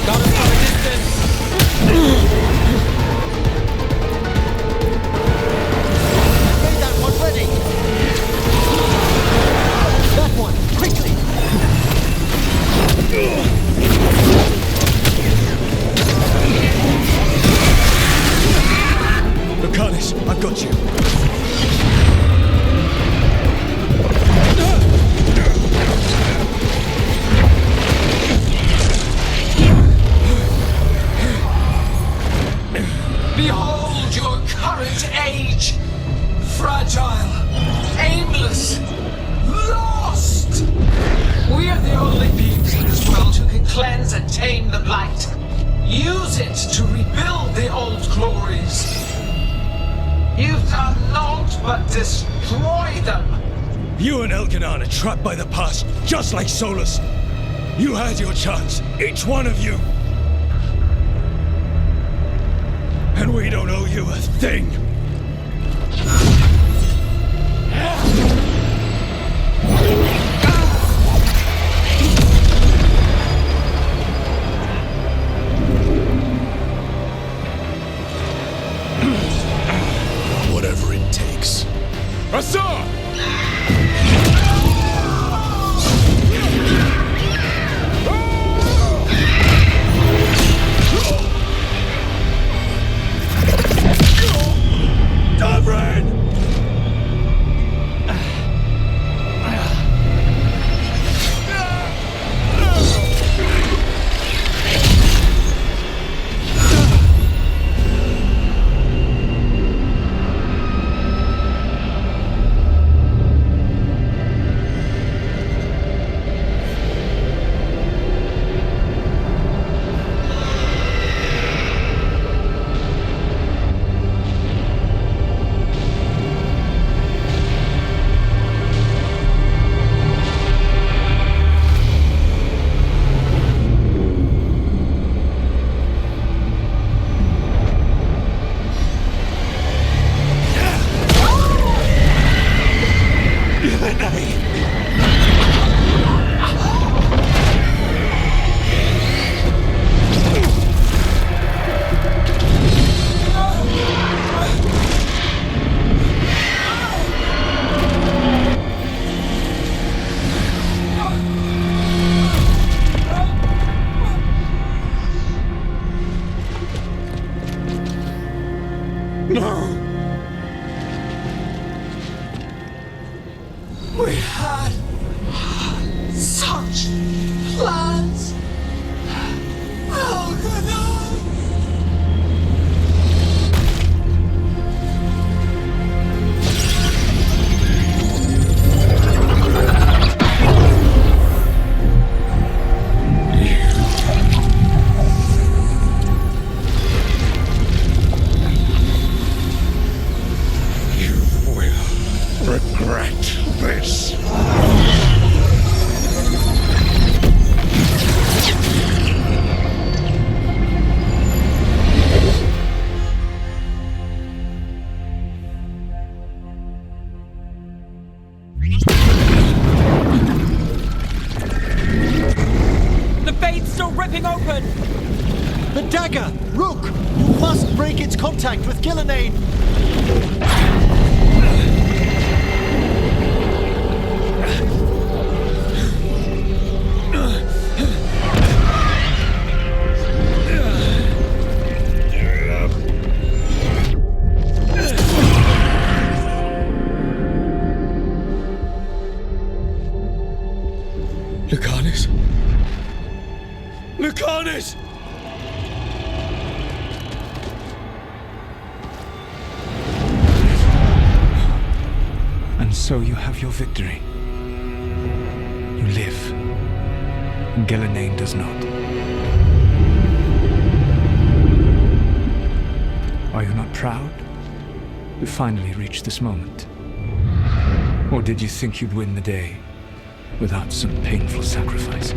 Got us from a distance. Get that one ready! That one, quickly! Lucanus, I've got you. Behold your current age! Fragile, aimless, lost! We are the only beings in this world who can cleanse and tame the blight. Use it to rebuild the old glories. You've done naught but destroy them. You and Elganon are trapped by the past, just like Solus. You had your chance, each one of you. And we don't owe you a thing. Whatever it takes. Assad! Davrin! We had such plans. this. The fade's still ripping open! The dagger! Rook! You must break its contact with Gillenane! Lucanus? Lucanus! And so you have your victory. You live. Gillenane does not. Are you not proud to finally reach this moment? Or did you think you'd win the day without some painful sacrifice?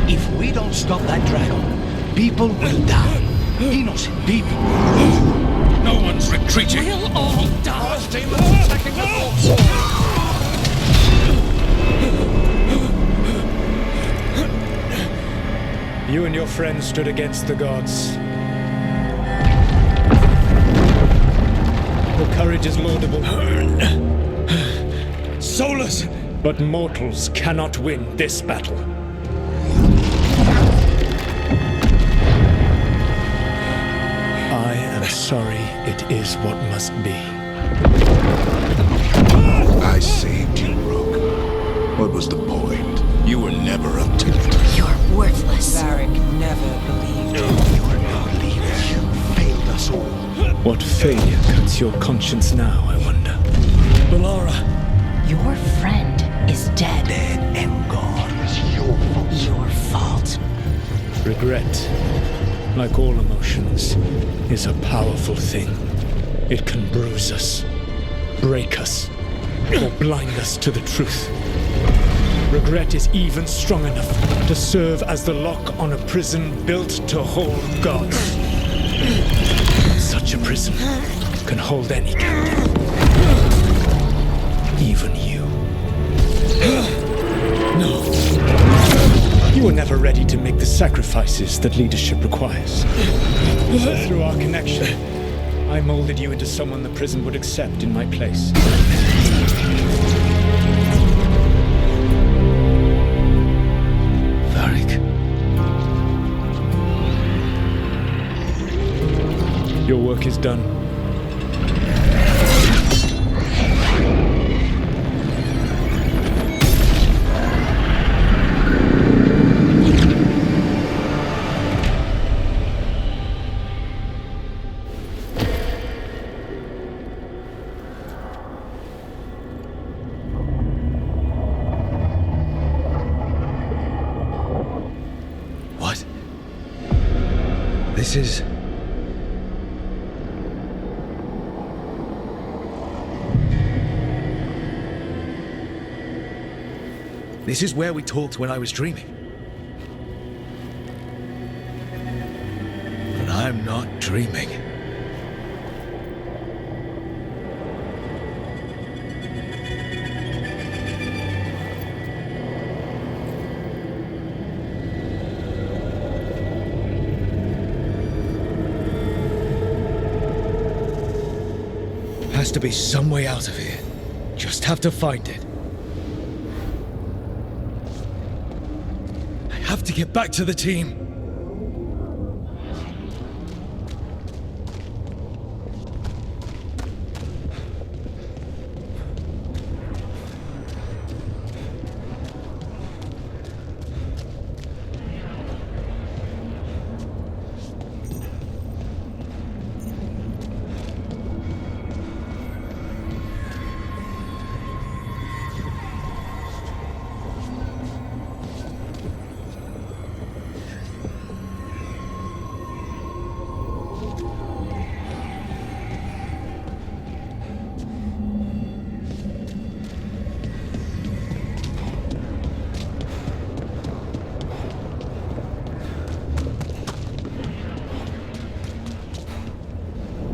If we don't stop that dragon, people will die. Innocent people. No one's retreating. We'll all die. You and your friends stood against the gods. Your courage is laudable. Solus! But mortals cannot win this battle. I am sorry it is what must be. I saved you, Rook. What was the point? You were never up to it. You're worthless. Varric never believed you. You are no leader. You failed us all. What failure cuts your conscience now, I wonder? Balara! Your friend is dead. Dead and gone. It was your fault. Your fault. Regret, like all emotions, is a powerful thing. It can bruise us, break us, or blind us to the truth. Regret is even strong enough to serve as the lock on a prison built to hold gods. Such a prison can hold any captive. Even you. No. You were never ready to make the sacrifices that leadership requires. So through our connection, I molded you into someone the prison would accept in my place. Varric. Your work is done. What? This is... This is where we talked when I was dreaming. But I'm not dreaming. Has to be some way out of here. Just have to find it. I have to get back to the team.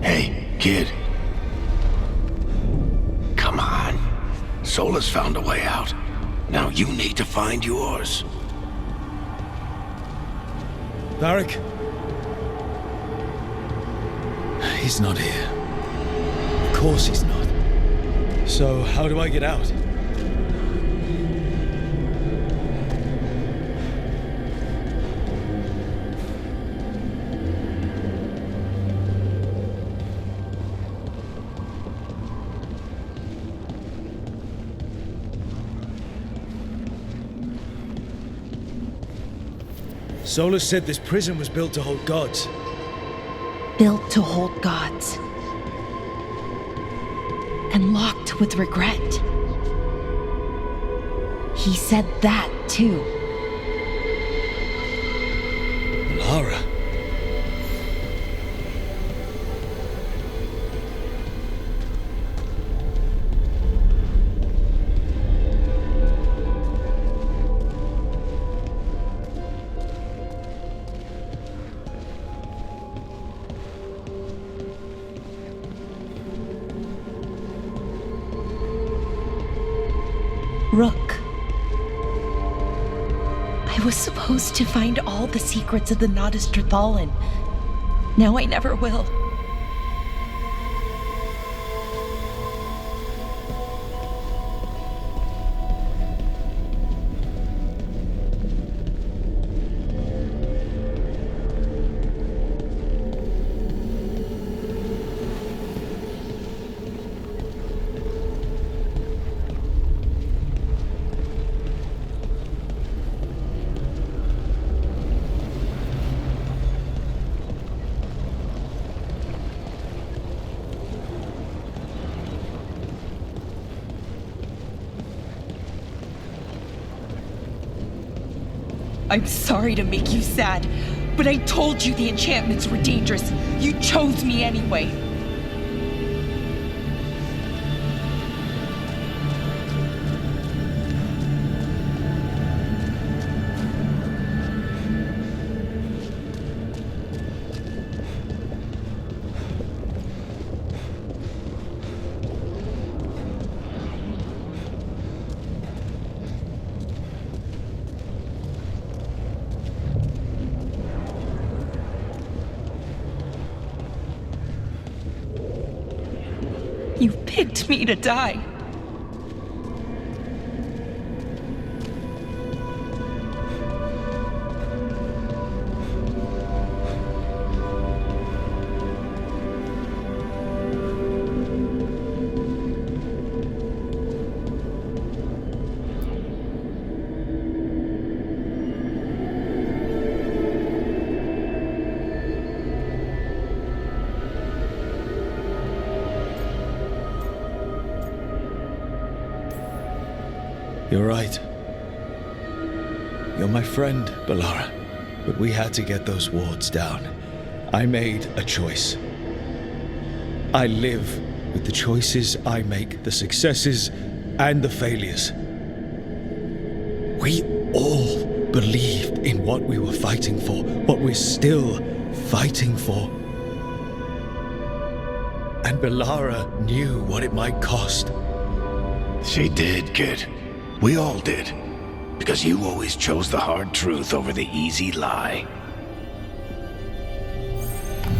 Hey, kid. Come on. Solus found a way out. Now you need to find yours. Varric? He's not here. Of course he's not. So, how do I get out? Solus said this prison was built to hold gods. Built to hold gods. And locked with regret. He said that, too. Lara. Rook. I was supposed to find all the secrets of the Nodus Trithallan. Now I never will. I'm sorry to make you sad, but I told you the enchantments were dangerous. You chose me anyway. You picked me to die. You're right. You're my friend, Balara. But we had to get those wards down. I made a choice. I live with the choices I make, the successes and the failures. We all believed in what we were fighting for, what we're still fighting for. And Balara knew what it might cost. She did, kid. We all did. Because you always chose the hard truth over the easy lie.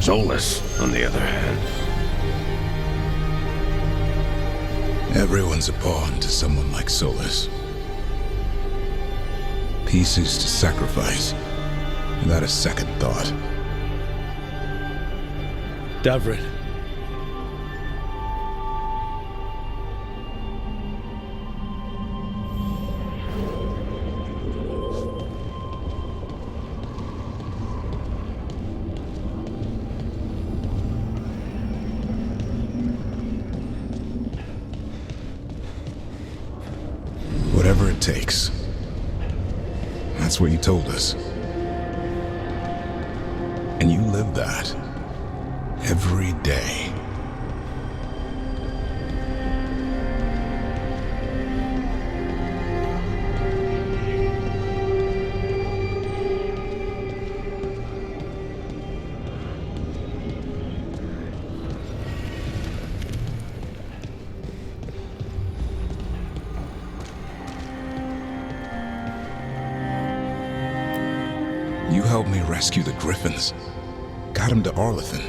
Solus, on the other hand. Everyone's a pawn to someone like Solus. Pieces to sacrifice, without a second thought. Davrin. Whatever it takes. That's what you told us. And you live that. Every day. helped me rescue the Griffins. Got him to Arlethan.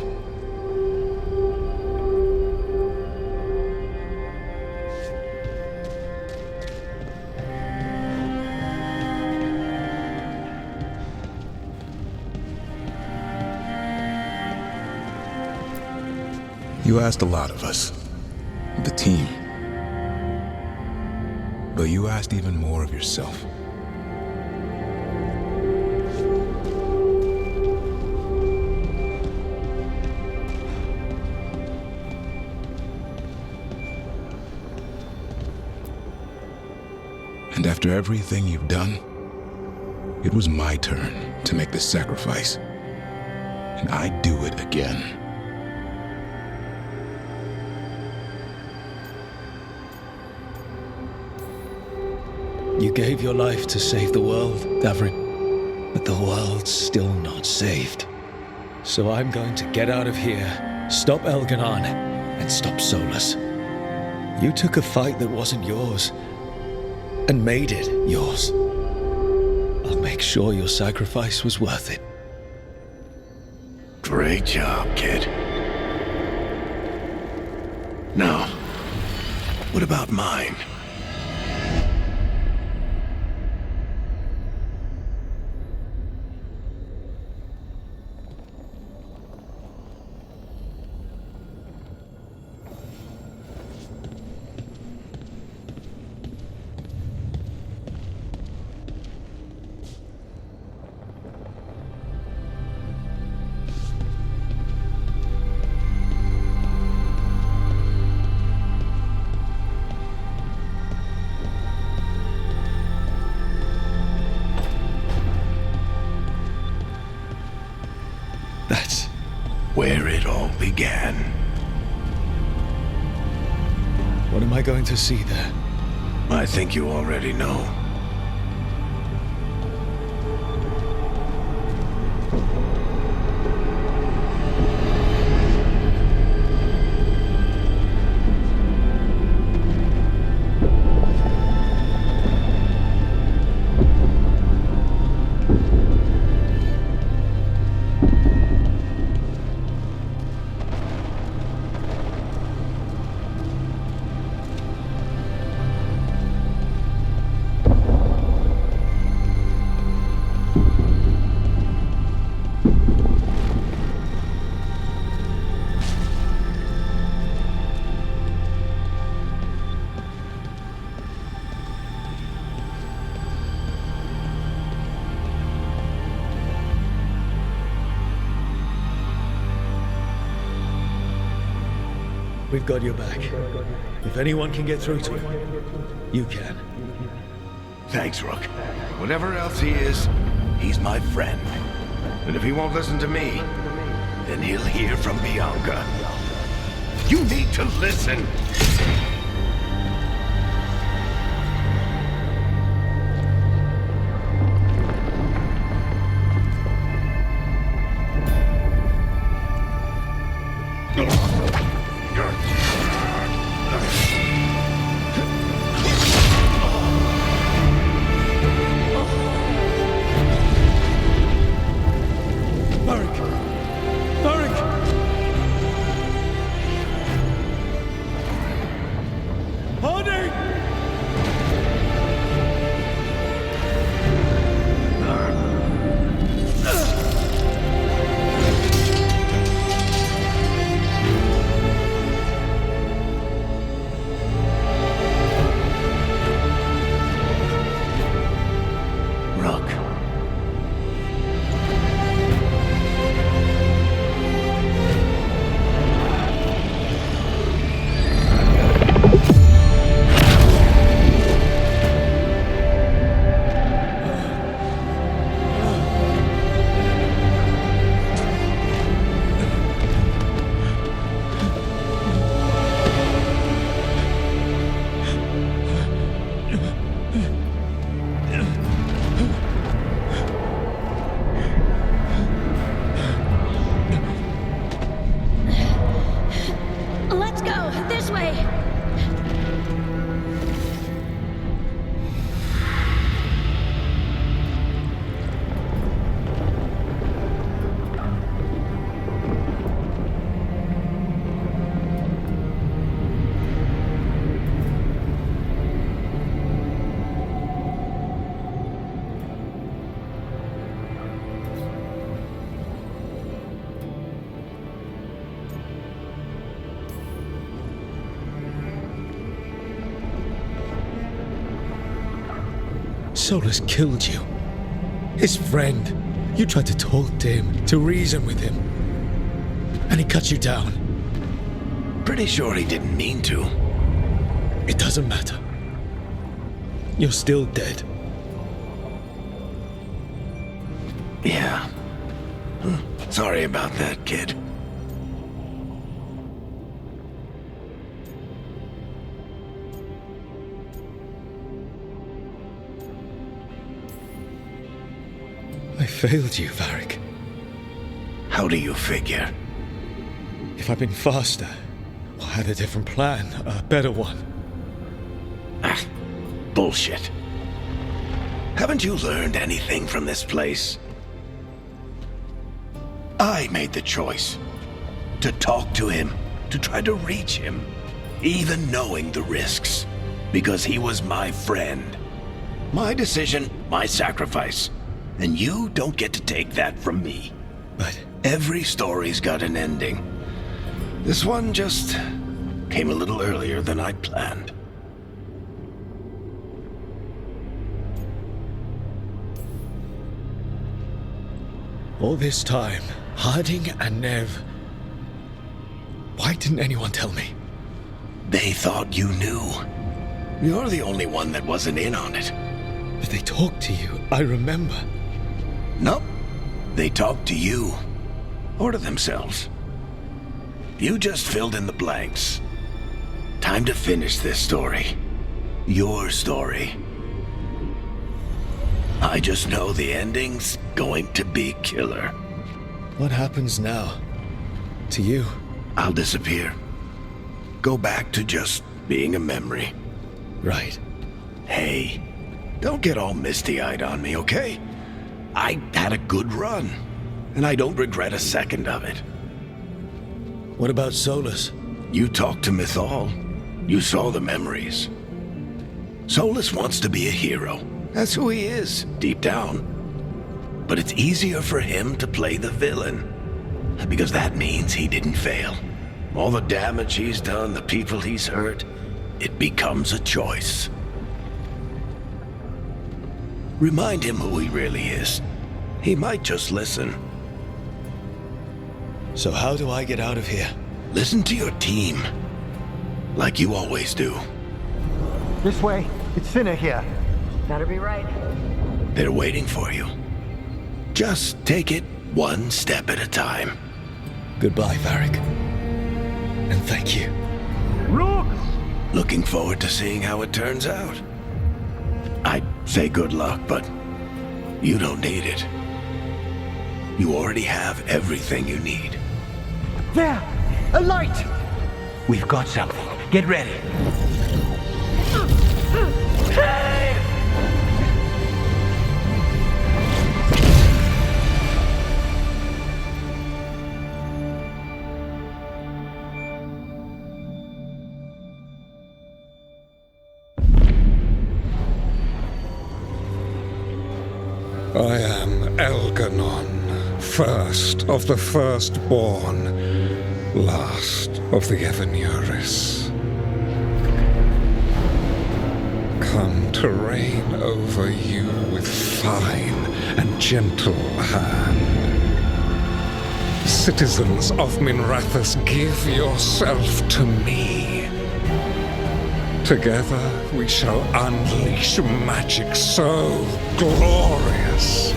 You asked a lot of us, the team. But you asked even more of yourself. And after everything you've done, it was my turn to make the sacrifice. And I'd do it again. You gave your life to save the world, Davrin, but the world's still not saved. So I'm going to get out of here, stop Elganon, and stop Solus. You took a fight that wasn't yours, and made it yours. I'll make sure your sacrifice was worth it. Great job, kid. Now, what about mine? That's where it all began. What am I going to see there? I think you already know. We've got your back. If anyone can get through to him, you can. Thanks, Rook. Whatever else he is, he's my friend. And if he won't listen to me, then he'll hear from Bianca. You need to listen! Solus killed you. His friend. You tried to talk to him, to reason with him. And he cut you down. Pretty sure he didn't mean to. It doesn't matter. You're still dead. Yeah. Sorry about that, kid. I failed you, Varric. How do you figure? If I'd been faster, or had a different plan, a better one. Ah, bullshit. Haven't you learned anything from this place? I made the choice to talk to him, to try to reach him, even knowing the risks, because he was my friend. My decision, my sacrifice. And you don't get to take that from me. But every story's got an ending. This one just came a little earlier than I'd planned. all this time, Harding and Nev, why didn't anyone tell me? They thought you knew. You're the only one that wasn't in on it. But they talked to you, I remember. Nope. They talked to you. Or to themselves. You just filled in the blanks. Time to finish this story. Your story. I just know the ending's going to be killer. What happens now? To you? I'll disappear. Go back to just being a memory. Right. Hey, don't get all misty-eyed on me, okay? I had a good run, and I don't regret a second of it. What about Solus? You talked to Mythal. You saw the memories. Solus wants to be a hero. That's who he is, deep down. But it's easier for him to play the villain, because that means he didn't fail. All the damage he's done, the people he's hurt, it becomes a choice. Remind him who he really is. He might just listen. So how do I get out of here? Listen to your team, like you always do. This way. It's thinner here. Better be right. They're waiting for you. Just take it one step at a time. Goodbye, Varric. And thank you. Look! Looking forward to seeing how it turns out. I'd say good luck, but you don't need it. You already have everything you need. There! A light! We've got something. Get ready. I am Elganon, first of the firstborn, last of the Evanuris. Come to reign over you with fine and gentle hand. Citizens of Minrathous, give yourself to me. Together we shall unleash magic so glorious,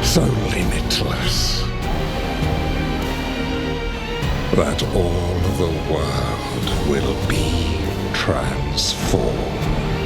so limitless, that all the world will be transformed.